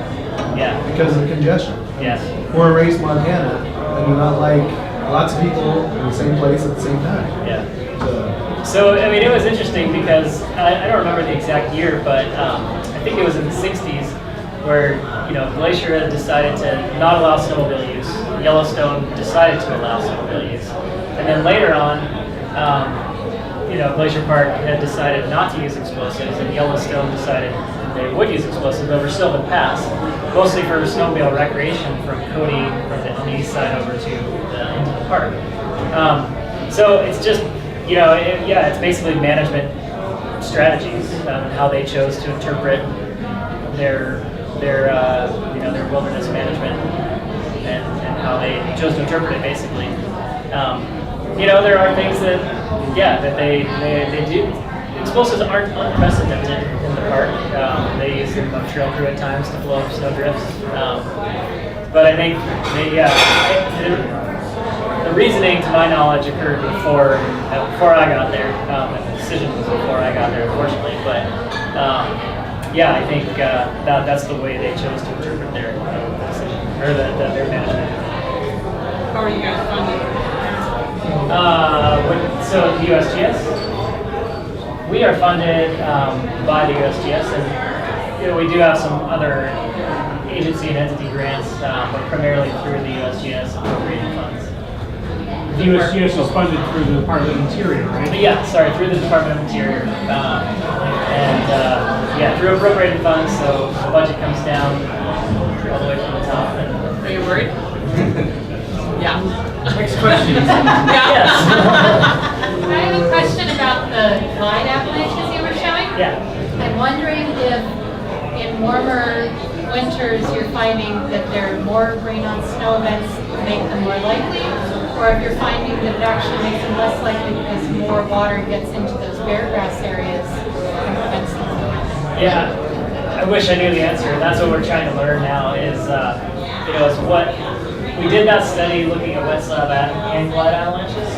Yeah. Because of the congestion. Yes. Or Race, Montana, and you're not like lots of people in the same place at the same time. Yeah. So I mean, it was interesting because I don't remember the exact year, but I think it was in the 60s where Glacier had decided to not allow snowmobile use. Yellowstone decided to allow snowmobile use, and then later on, Glacier Park had decided not to use explosives, and Yellowstone decided they would use explosives over Sylvan Pass, mostly for snowmobile recreation from Cody on the east side over to into the park. So it's just it's basically management strategies and how they chose to interpret their wilderness management and how they chose to interpret it basically. There are things that they do. Explosives aren't unprecedented in the park. They use them on trail crew at times to blow up snow drifts. But I think the reasening, to my knowledge, occurred before I got there. The decision was before I got there, unfortunately. But I think that's the way they chose to interpret their decision or their management. How are you guys funded? So the USGS. We are funded by the USGS, and we do have some other agency and entity grants, but primarily through the USGS appropriated funds. The USGS is funded through the Department of Interior, right? Yeah, sorry, through the Department of Interior. Yeah, through appropriated funds, so the budget comes down all the way from the top. Are you worried? Yeah. Next question. Yes. I have a question about the glide avalanches you were showing. Yeah. I'm wondering if in warmer winters you're finding that there are more rain on snow events make them more likely, or if you're finding that it actually makes them less likely because more water gets into those bare grass areas and prevents them. Yeah, I wish I knew the answer. That's what we're trying to learn now is, is what, we did that study looking at wet slab and glide avalanches.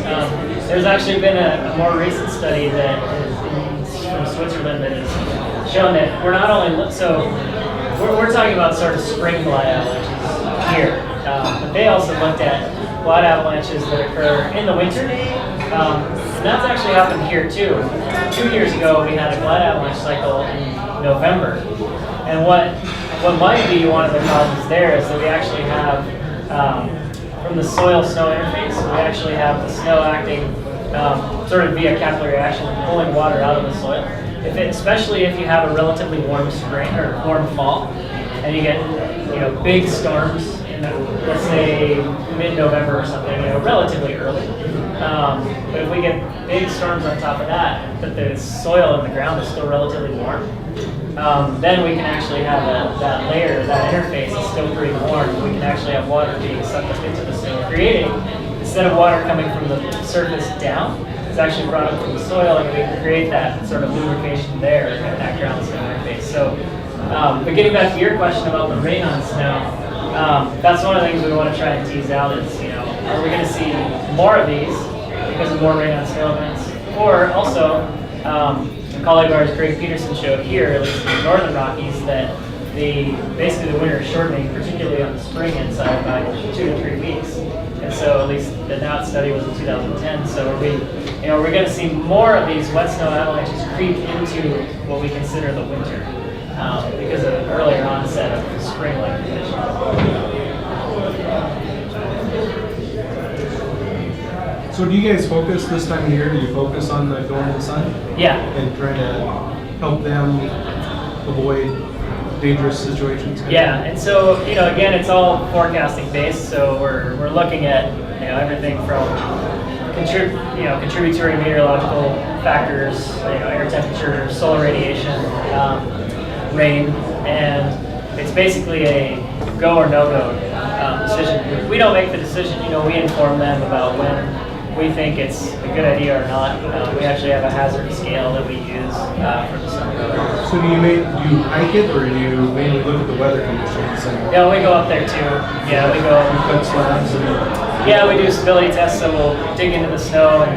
There's actually been a more recent study that is from Switzerland that has shown that we're not only, we're talking about sort of spring glide avalanches here, but they also looked at glide avalanches that occur in the winter. And that's actually happened here too. 2 years ago we had a glide avalanche cycle in November. And what might be one of the causes there is that we actually have, from the soil-snow interface, we actually have the snow acting sort of via capillary action, pulling water out of the soil. Especially if you have a relatively warm spring or warm fall, and you get big storms in let's say mid-November or something, relatively early. But if we get big storms on top of that, but the soil in the ground is still relatively warm, then we can actually have that layer, that interface is still pretty warm. We can actually have water being sucked up into the snow, creating, instead of water coming from the surface down, it's actually brought up from the soil, and we can create that sort of lubrication there at that ground snow interface. So, but getting back to your question about the rain on snow, that's one of the things we want to try and tease out is, are we going to see more of these because of more rain on snow events? Or also, a colleague of ours, Greg Peterson, showed here, at least in the northern Rockies, that basically the winter is shortening, particularly on the spring inside, by 2 to 3 weeks. And so at least the NOUT study was in 2010. So we're going to see more of these wet snow avalanches creep into what we consider the winter because of the earlier onset of spring-like conditions. So do you guys focus this time of year? Do you focus on the dormant sun? Yeah. And trying to help them avoid dangerous situations? Yeah, and so again, it's all forecasting based. So we're looking at everything from contributory meteorological factors, air temperature, solar radiation, rain, and it's basically a go or no go decision. We don't make the decision. We inform them about when we think it's a good idea or not. We actually have a hazard scale that we use for the summer. So do you hike it, or do you mainly look at the weather conditions? Yeah, we go up there too. Yeah, we go. Cut slabs and Yeah, we do stability tests, so we'll dig into the snow, and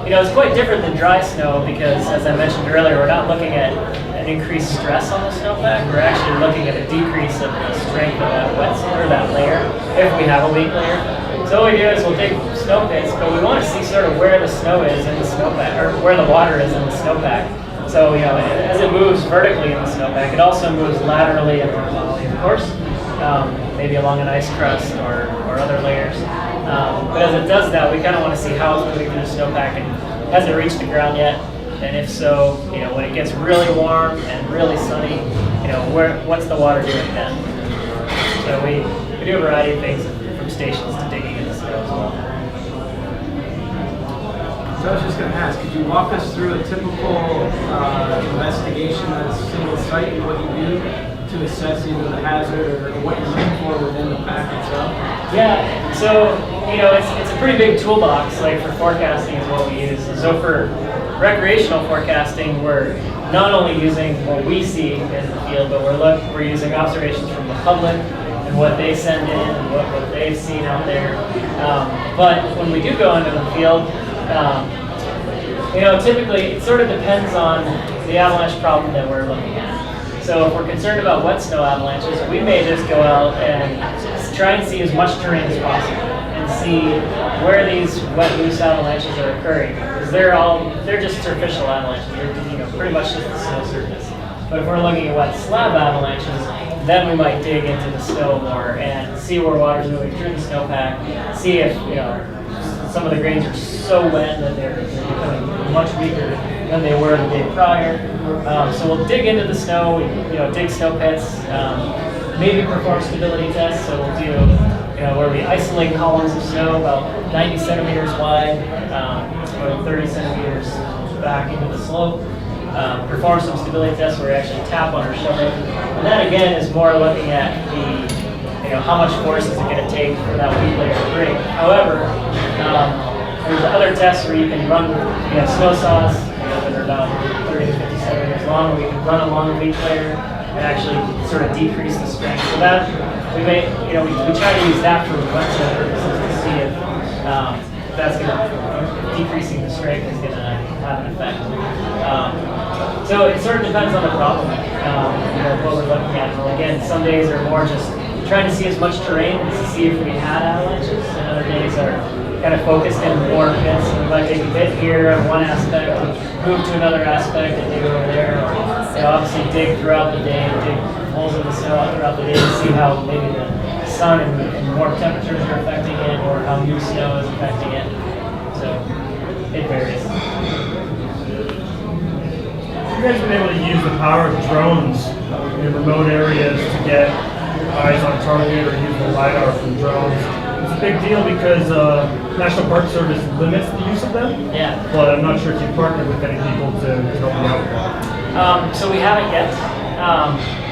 it's quite different than dry snow because, as I mentioned earlier, we're not looking at an increased stress on the snowpack. We're actually looking at a decrease of the strength of that that layer if we have a weak layer. So what we do is we'll dig snow pits, but we want to see sort of where the snow is in the snowpack, or where the water is in the snowpack. So as it moves vertically in the snowpack, it also moves laterally and horizontally, of course, maybe along an ice crust or other layers. But as it does that, we kind of want to see how it's moving through the snowpack, and has it reached the ground yet? And if so, when it gets really warm and really sunny, what's the water doing then? So we do a variety of things, from stations to digging in the snow as well. So I was just going to ask, could you walk us through a typical investigation at a single site and what you do to assess either the hazard or what you're looking for within the pack itself? Yeah, so it's a pretty big toolbox. Like for forecasting is what we use. And so for recreational forecasting, we're not only using what we see in the field, but we're using observations from the public and what they send in and what they've seen out there. But when we do go into the field, typically it sort of depends on the avalanche problem that we're looking at. So if we're concerned about wet snow avalanches, we may just go out and try and see as much terrain as possible and see where these wet loose avalanches are occurring. Because because they're just superficial avalanches. They're pretty much just the snow surface. But if we're looking at wet slab avalanches, then we might dig into the snow more and see where water's moving through the snowpack. See if some of the grains are so wet that they're becoming much weaker than they were the day prior. So we'll dig into the snow, dig snow pits, maybe perform stability tests. So we'll do, where we isolate columns of snow about 90 centimeters wide, or 30 centimeters back into the slope. Perform some stability tests where we actually tap on or shove it. And that again is more looking at how much force is it going to take for that weak layer to break. However, there's other tests where you can run snow saws that are about 30 to 50 centimeters long, where we can run along a weak layer and actually sort of decrease the strength. So that we try to use that for wet snow purposes to see if that's going to decreasing the strength is going to have an effect. So it sort of depends on the problem, what we're looking at. Well, again, some days are more just trying to see as much terrain to see if we had avalanches, and other days are kind of focused in more pits. We might take a bit here on one aspect, move to another aspect, and dig over there, or obviously dig throughout the day, dig holes in the snow throughout the day to see how maybe the sun and warm temperatures are affecting it, or how new snow is affecting it. So it varies. You guys been able to use the power of drones in remote areas to get eyes on target or use the LiDAR from drones. It's a big deal because National Park Service limits the use of them. Yeah. But I'm not sure if you partnered with any people to help you out with that. So we haven't yet.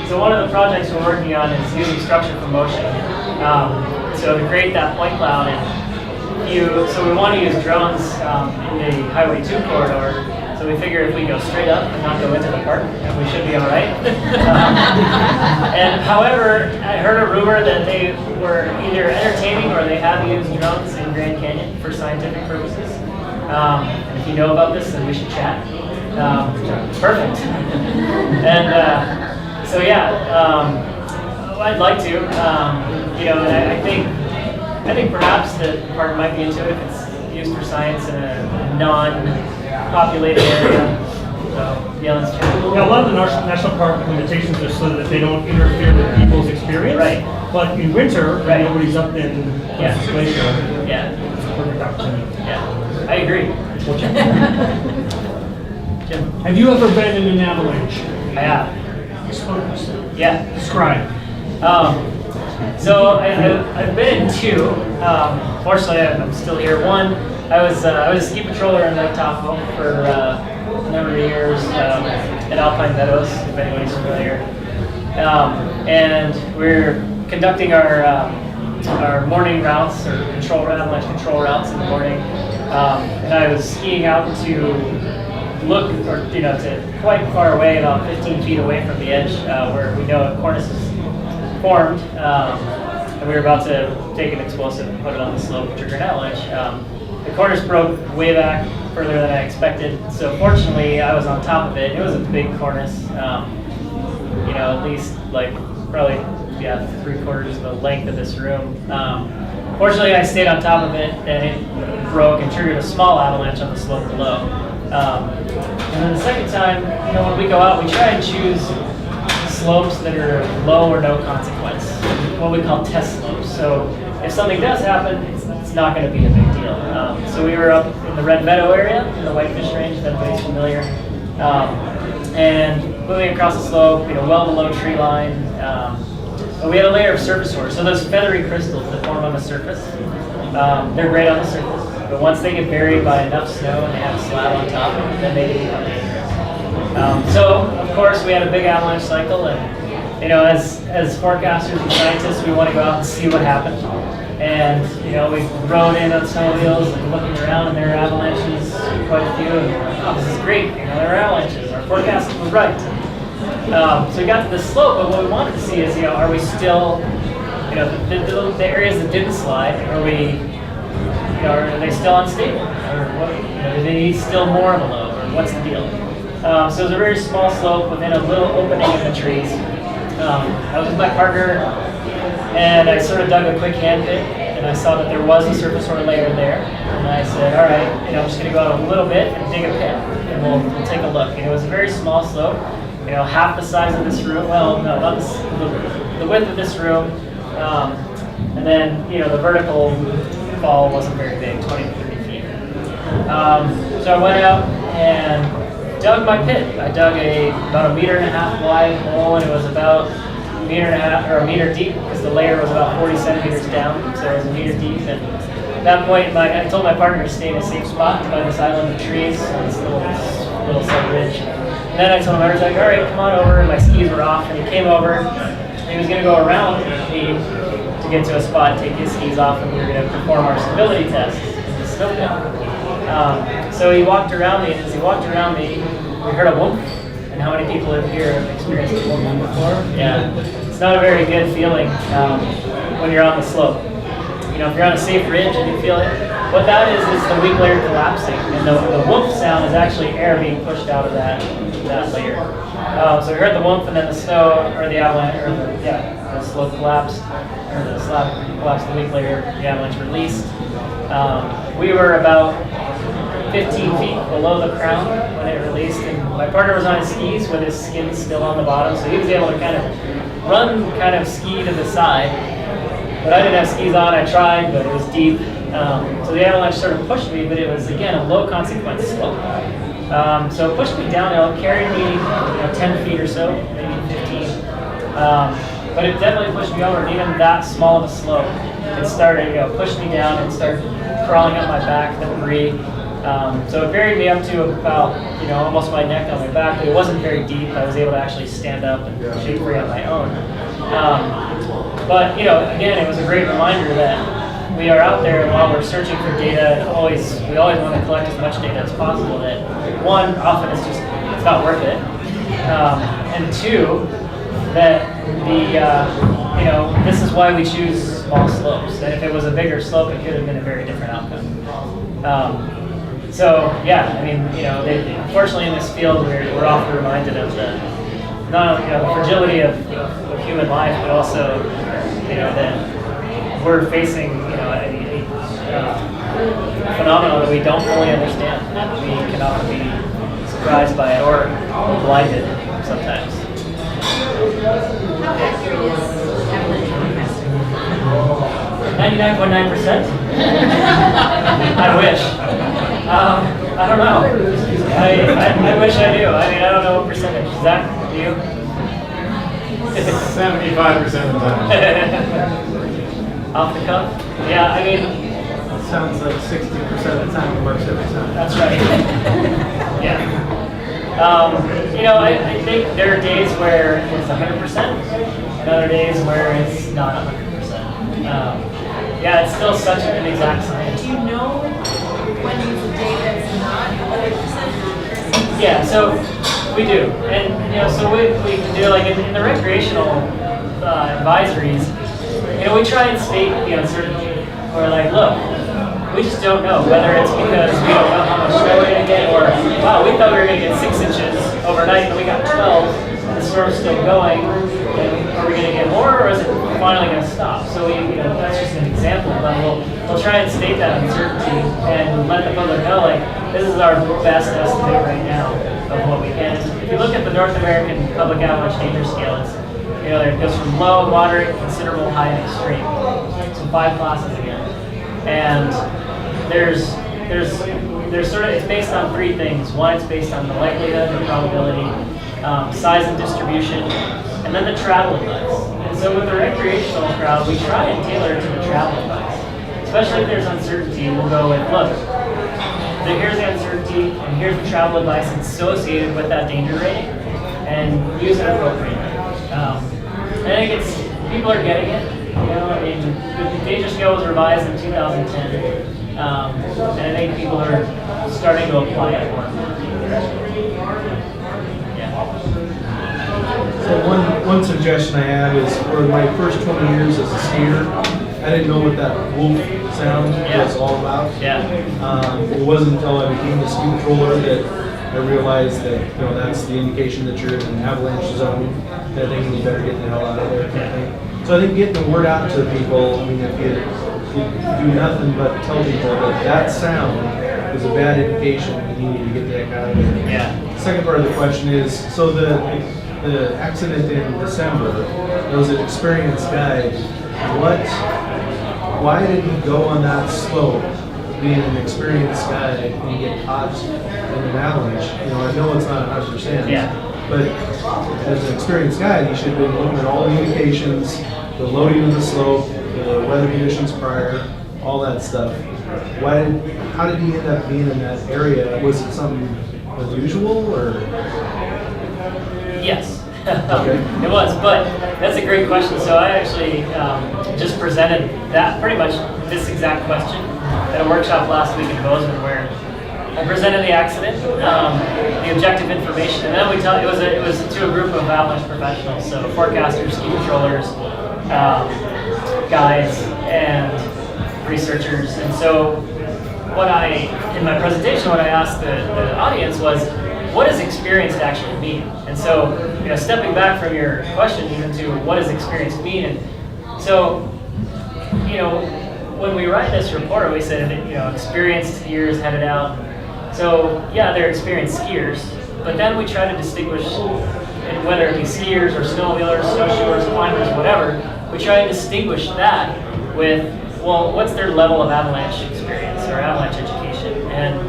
So one of the projects we're working on is using structure for motion. So to create that point cloud, so we want to use drones in the Highway 2 corridor. So we figure if we go straight up and not go into the park, and we should be all right. And however, I heard a rumor that they were either entertaining or they have used drones in Grand Canyon for scientific purposes. And if you know about this, then we should chat. Perfect. And so yeah, I'd like to. And I think perhaps the park might be into it if it's used for science in a non-populated area. So, yeah, that's true. Yeah, a lot of the national park limitations are so that they don't interfere with people's experience. Right. But in winter, when nobody's up in Glacier, yeah, it's a perfect opportunity. Yeah, I agree. Jim. Have you ever been in an avalanche? I have. Yeah. Describe. So I've been in two. Fortunately, I'm still here. One, I was a ski patroller in Lake Tahoe for a number of years at Alpine Meadows, if anybody's familiar. And we're conducting our morning routes, or avalanche control routes in the morning. And I was skiing out to look, to quite far away, about 15 feet away from the edge, where we know a cornice is formed, and we were about to take an explosive and put it on the slope, trigger an avalanche. The cornice broke way back further than I expected, so fortunately I was on top of it. It was a big cornice, at least probably 3/4 of the length of this room. Fortunately I stayed on top of it, and it broke and triggered a small avalanche on the slope below. And then the second time, when we go out, we try and choose slopes that are low or no consequence, what we call test slopes. So if something does happen, it's not going to be a big deal. So we were up in the Red Meadow area, in the Whitefish Range, if everybody's familiar, and moving across the slope, well below tree line. But we had a layer of surface ore. So those feathery crystals that form on the surface, they're great on the surface. But once they get buried by enough snow and they have a slab on top, then they can become dangerous. So, of course, we had a big avalanche cycle, and as forecasters and scientists, we want to go out and see what happened. And we rode in on snowmobiles and looking around, and there are avalanches, quite a few. And this is great. There are avalanches. Our forecast was right. So we got to the slope, but what we wanted to see is, are we still, the areas that didn't slide, are they still unstable, or what? Do they need still more of a load, or what's the deal? So it was a very small slope within a little opening in the trees. I was with my partner, and I sort of dug a quick hand pit, and and I saw that there was a surface water layer there, and I said, all right, I'm just going to go out a little bit and dig a pit, and we'll take a look. And it was a very small slope, half the size of this room. Well, no, not the width of this room, and then the vertical fall wasn't very big, 20 to 30 feet. So I went out and dug my pit. I dug about 1.5 meter wide hole, and it was about 1.5 meters or 1 meter deep because the layer was about 40 centimeters down, so it was 1 meter deep. And at that point, I told my partner to stay in a safe spot by this island of trees on this little sub ridge. And then I told him, I was like, all right, come on over. And my skis were off, and he came over. And he was going to go around me to get to a spot, take his skis off, and we were going to perform our stability test in the snow pit. So he walked around me, and as he walked around me, we heard a whoop. And how many people in here have experienced a whoop before? Yeah, it's not a very good feeling when you're on the slope. If you're on a safe ridge and you feel it, what that is the weak layer collapsing, and the whoop sound is actually air being pushed out of that layer. So we heard the whoop, and then the snow, or the avalanche, the slope collapsed, or the slab collapsed, the weak layer, the avalanche released. We were about 15 feet below the crown when it released, and my partner was on his skis with his skin still on the bottom, so he was able to kind of ski to the side. But I didn't have skis on. I tried, but it was deep. So the avalanche sort of pushed me, but it was, again, a low consequence slope. So it pushed me downhill, carried me 10 feet or so, maybe 15. But it definitely pushed me over, and even that small of a slope, it started, pushed me down and started crawling up my back, the debris. So it buried me up to about, almost my neck on my back, but it wasn't very deep. I was able to actually stand up and shake free on my own. But, again, it was a great reminder that we are out there, and while we're searching for data, and we always want to collect as much data as possible, that one, often it's not worth it. And two, that this is why we choose small slopes. And if it was a bigger slope, it could have been a very different outcome. So yeah, unfortunately in this field we're often reminded of not only the fragility of human life, but also that we're facing a phenomenon that we don't fully understand. We can often be surprised by it or blinded sometimes. How accurate is avalanche forecasting? 99.9%. I wish. I don't know. I wish I knew. I don't know what percentage. Zach, do you? 75% of the time. Off the cuff? Yeah, It sounds like 60% of the time it works every time. That's right. Yeah. I think there are days where it's 100%, and other days where it's not 100%. It's still such an exact science. Do you know when it's a day that's not 100%? Yeah, so we do, and so we can do like in the recreational advisories. We try and state the uncertainty. We're like, look, we just don't know whether it's because we don't know how much snow we're going to get, or wow, we thought we were going to get 6 inches overnight, and we got 12, and the storm's still going. And are we going to get more, or is it finally going to stop? So that's just an example, but we'll try and state that uncertainty and let the public know, like, this is our best estimate right now of what we can. If you look at the North American Public Avalanche Danger Scale, it's it goes from low, moderate, considerable, high, and extreme. So 5 classes again. And there's sort of, it's based on 3 things. One, it's based on the likelihood, the probability, size and distribution, and then the travel advice. And so with the recreational crowd, we try and tailor it to the travel advice. Especially if there's uncertainty, we'll go with, look, here's the uncertainty, and here's the travel advice associated with that danger rating, and use it appropriately. I think people are getting it. The danger scale was revised in 2010, and I think people are starting to apply it more. So one suggestion I have is for my first 20 years as a skier, I didn't know what that wolf sound was all about. It wasn't until I became a ski patroller that I realized that that's the indication that you're in an avalanche zone. And I think you better get the hell out of there. So I think getting the word out to people. If do nothing but tell people that that sound is a bad indication and you need to get the heck out of there. Yeah. Second part of the question is, so the accident in December, there was an experienced guide. Why did he go on that slope, being an experienced guy, and get caught in an avalanche? You know, I know it's not 100%. Yeah. But as an experienced guide, he should have been looking at all the indications, the loading of the slope, the weather conditions prior, all that stuff. How did he end up being in that area? Was it something unusual or? Yes. Okay. It was, but that's a great question. So I actually just presented that, pretty much this exact question at a workshop last week in Bozeman, where I presented the accident, the objective information, and then it was to a group of avalanche professionals, so forecasters, ski controllers, guides, and researchers. And so in my presentation, what I asked the audience was, what does experienced actually mean? And so, stepping back from your question even to what does experienced mean? And so, when we write this report, we said, experienced skiers headed out. So, yeah, they're experienced skiers, but then we try to distinguish, and whether it be skiers or snowmobilers, snowshoers, climbers, whatever, we try to distinguish that with, well, what's their level of avalanche experience or avalanche education? And,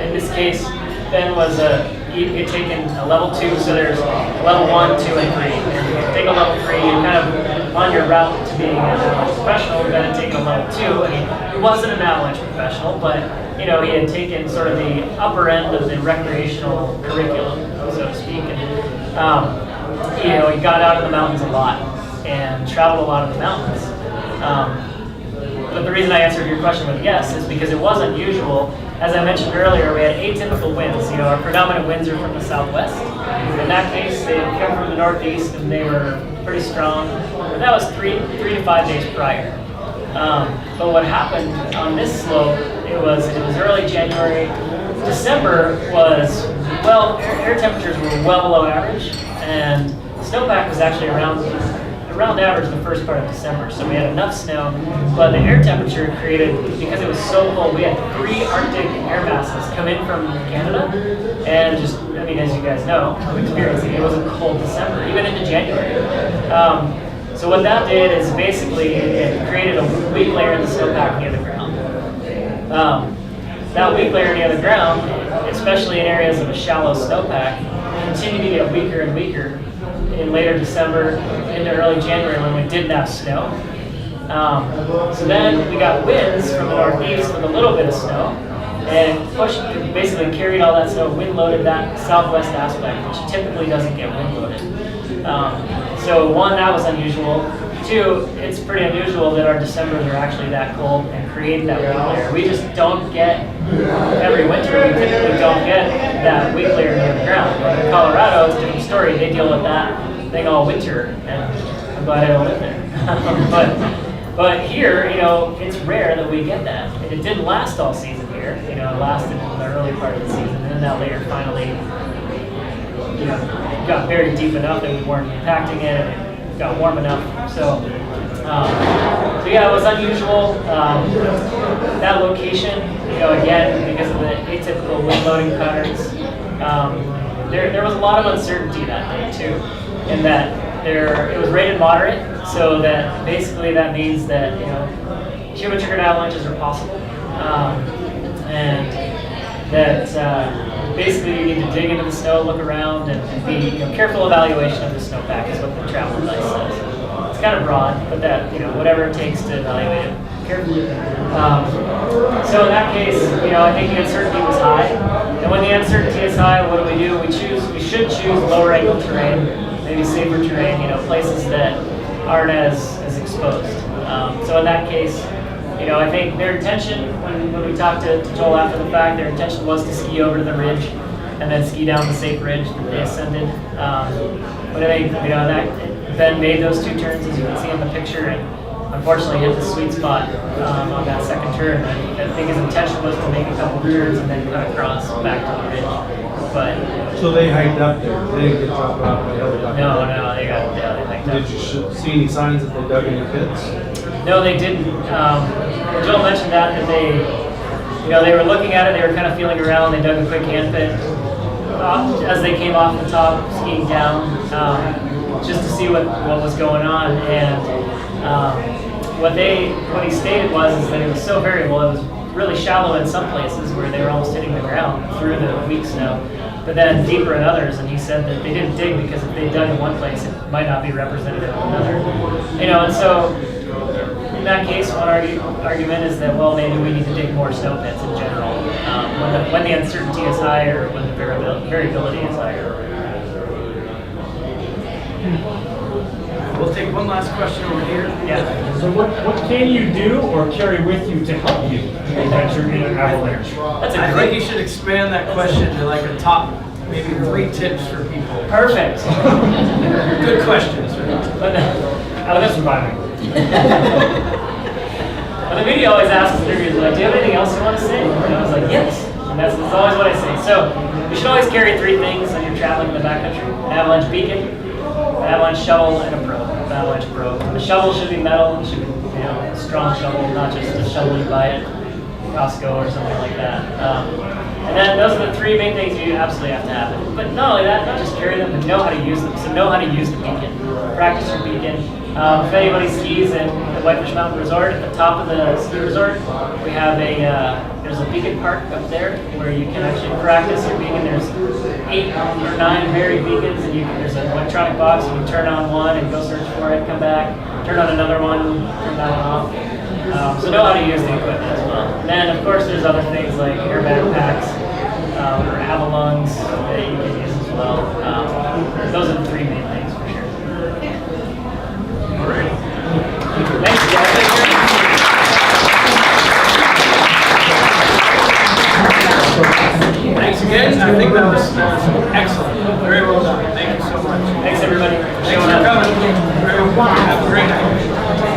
in this case, Ben he had taken a level 2, so there's level 1, 2, and 3. And you take a level 3, you're kind of on your route to being an avalanche professional. Ben had taken a level 2, and he wasn't an avalanche professional, but he had taken sort of the upper end of the recreational curriculum, so to speak. And he got out of the mountains a lot and traveled a lot of the mountains. But the reason I answered your question with yes is because it was unusual. As I mentioned earlier, we had atypical winds. Our predominant winds are from the southwest. In that case, they came from the northeast and they were pretty strong. But that was 3 to 5 days prior. But what happened on this slope, it was early January. December was, air temperatures were well below average, and snowpack was actually around average the first part of December. So we had enough snow, but the air temperature created, because it was so cold, we had 3 Arctic air masses come in from Canada, and just, as you guys know, from experiencing, it was a cold December, even into January. So what that did is basically it created a weak layer in the snowpack near the ground. That weak layer near the ground, especially in areas of a shallow snowpack, continued to get weaker and weaker in later December into early January when we didn't have snow. So then we got winds from the northeast with a little bit of snow, and basically carried all that snow, wind loaded that southwest aspect, which typically doesn't get wind loaded. So one, that was unusual. 2, it's pretty unusual that our Decembers are actually that cold and create that weak layer. We just don't get, every winter, we typically don't get that weak layer near the ground. But in Colorado, it's a different story. They deal with that thing all winter, and I'm glad I don't live there. But here, it's rare that we get that. And it didn't last all season here. It lasted in the early part of the season, and then that layer finally got very deep enough that we weren't impacting it, and it got warm enough. So yeah, it was unusual. That location, again, because of the atypical wind loading patterns, there was a lot of uncertainty that day too, in that it was rated moderate, so that basically that means that human triggered avalanches are possible, and that basically you need to dig into the snow, look around, and be careful evaluation of the snowpack is what the travel advice says. It's kind of broad, but that whatever it takes to evaluate it carefully. So in that case, I think the uncertainty was high, and when the uncertainty is high, what do? We should choose lower angle terrain, maybe safer terrain, places that aren't as exposed. So in that case, I think their intention, when we talked to Joel after the fact, their intention was to ski over to the ridge and then ski down the safe ridge that they ascended. But I think, that Ben made those 2 turns, as you can see in the picture, and unfortunately hit the sweet spot on that second turn. I think his intention was to make a couple turns and then cut across back to the ridge. But So they hiked up there. They didn't get dropped off by helicopter. No, they hiked up. Did you see any signs that they dug any pits? No, they didn't. Joel mentioned that they, they were looking at it, they were kind of feeling around, they dug a quick hand pit as they came off the top, skiing down, just to see what was going on. And what he stated is that it was so variable. It was really shallow in some places where they were almost hitting the ground through the weak snow, but then deeper in others. And he said that they didn't dig because if they dug in one place, it might not be representative of another. And so in that case, one argument is that, well, maybe we need to dig more snow pits in general when the uncertainty is higher, when the variability is higher. We'll take one last question over here. Yeah. So what can you do or carry with you to help you venture in an avalanche? I think you should expand that question to like a top, maybe 3 tips for people. Perfect. Good questions. But That's surviving. the media always asks in interviews, like, do you have anything else you want to say? And I was like, yes. And that's always what I say. So you should always carry 3 things when you're traveling in the backcountry: an avalanche beacon, an avalanche shovel, and an avalanche probe. The shovel should be metal. It should be a strong shovel, not just a shovel you buy at Costco or something like that. And then those are the 3 main things you absolutely have to have. But not only that, not just carry them, but know how to use them. So know how to use the beacon. Practice your beacon. If anybody skis in the Whitefish Mountain Resort, at the top of the ski resort, we have there's a beacon park up there where you can actually practice your beacon. There's 8 or 9 varied beacons, and there's an electronic box. You can turn on one and go search for it, come back, turn on another one, turn that one off. So know how to use the equipment as well. And then, of course, there's other things like air backpacks or avalons that you can use as well. Those are the 3 main things for sure. All right. Thanks, guys. Thanks again. I think that was excellent. Very well done. Thank you so much. Thanks, everybody. Thanks for coming. Have a great night.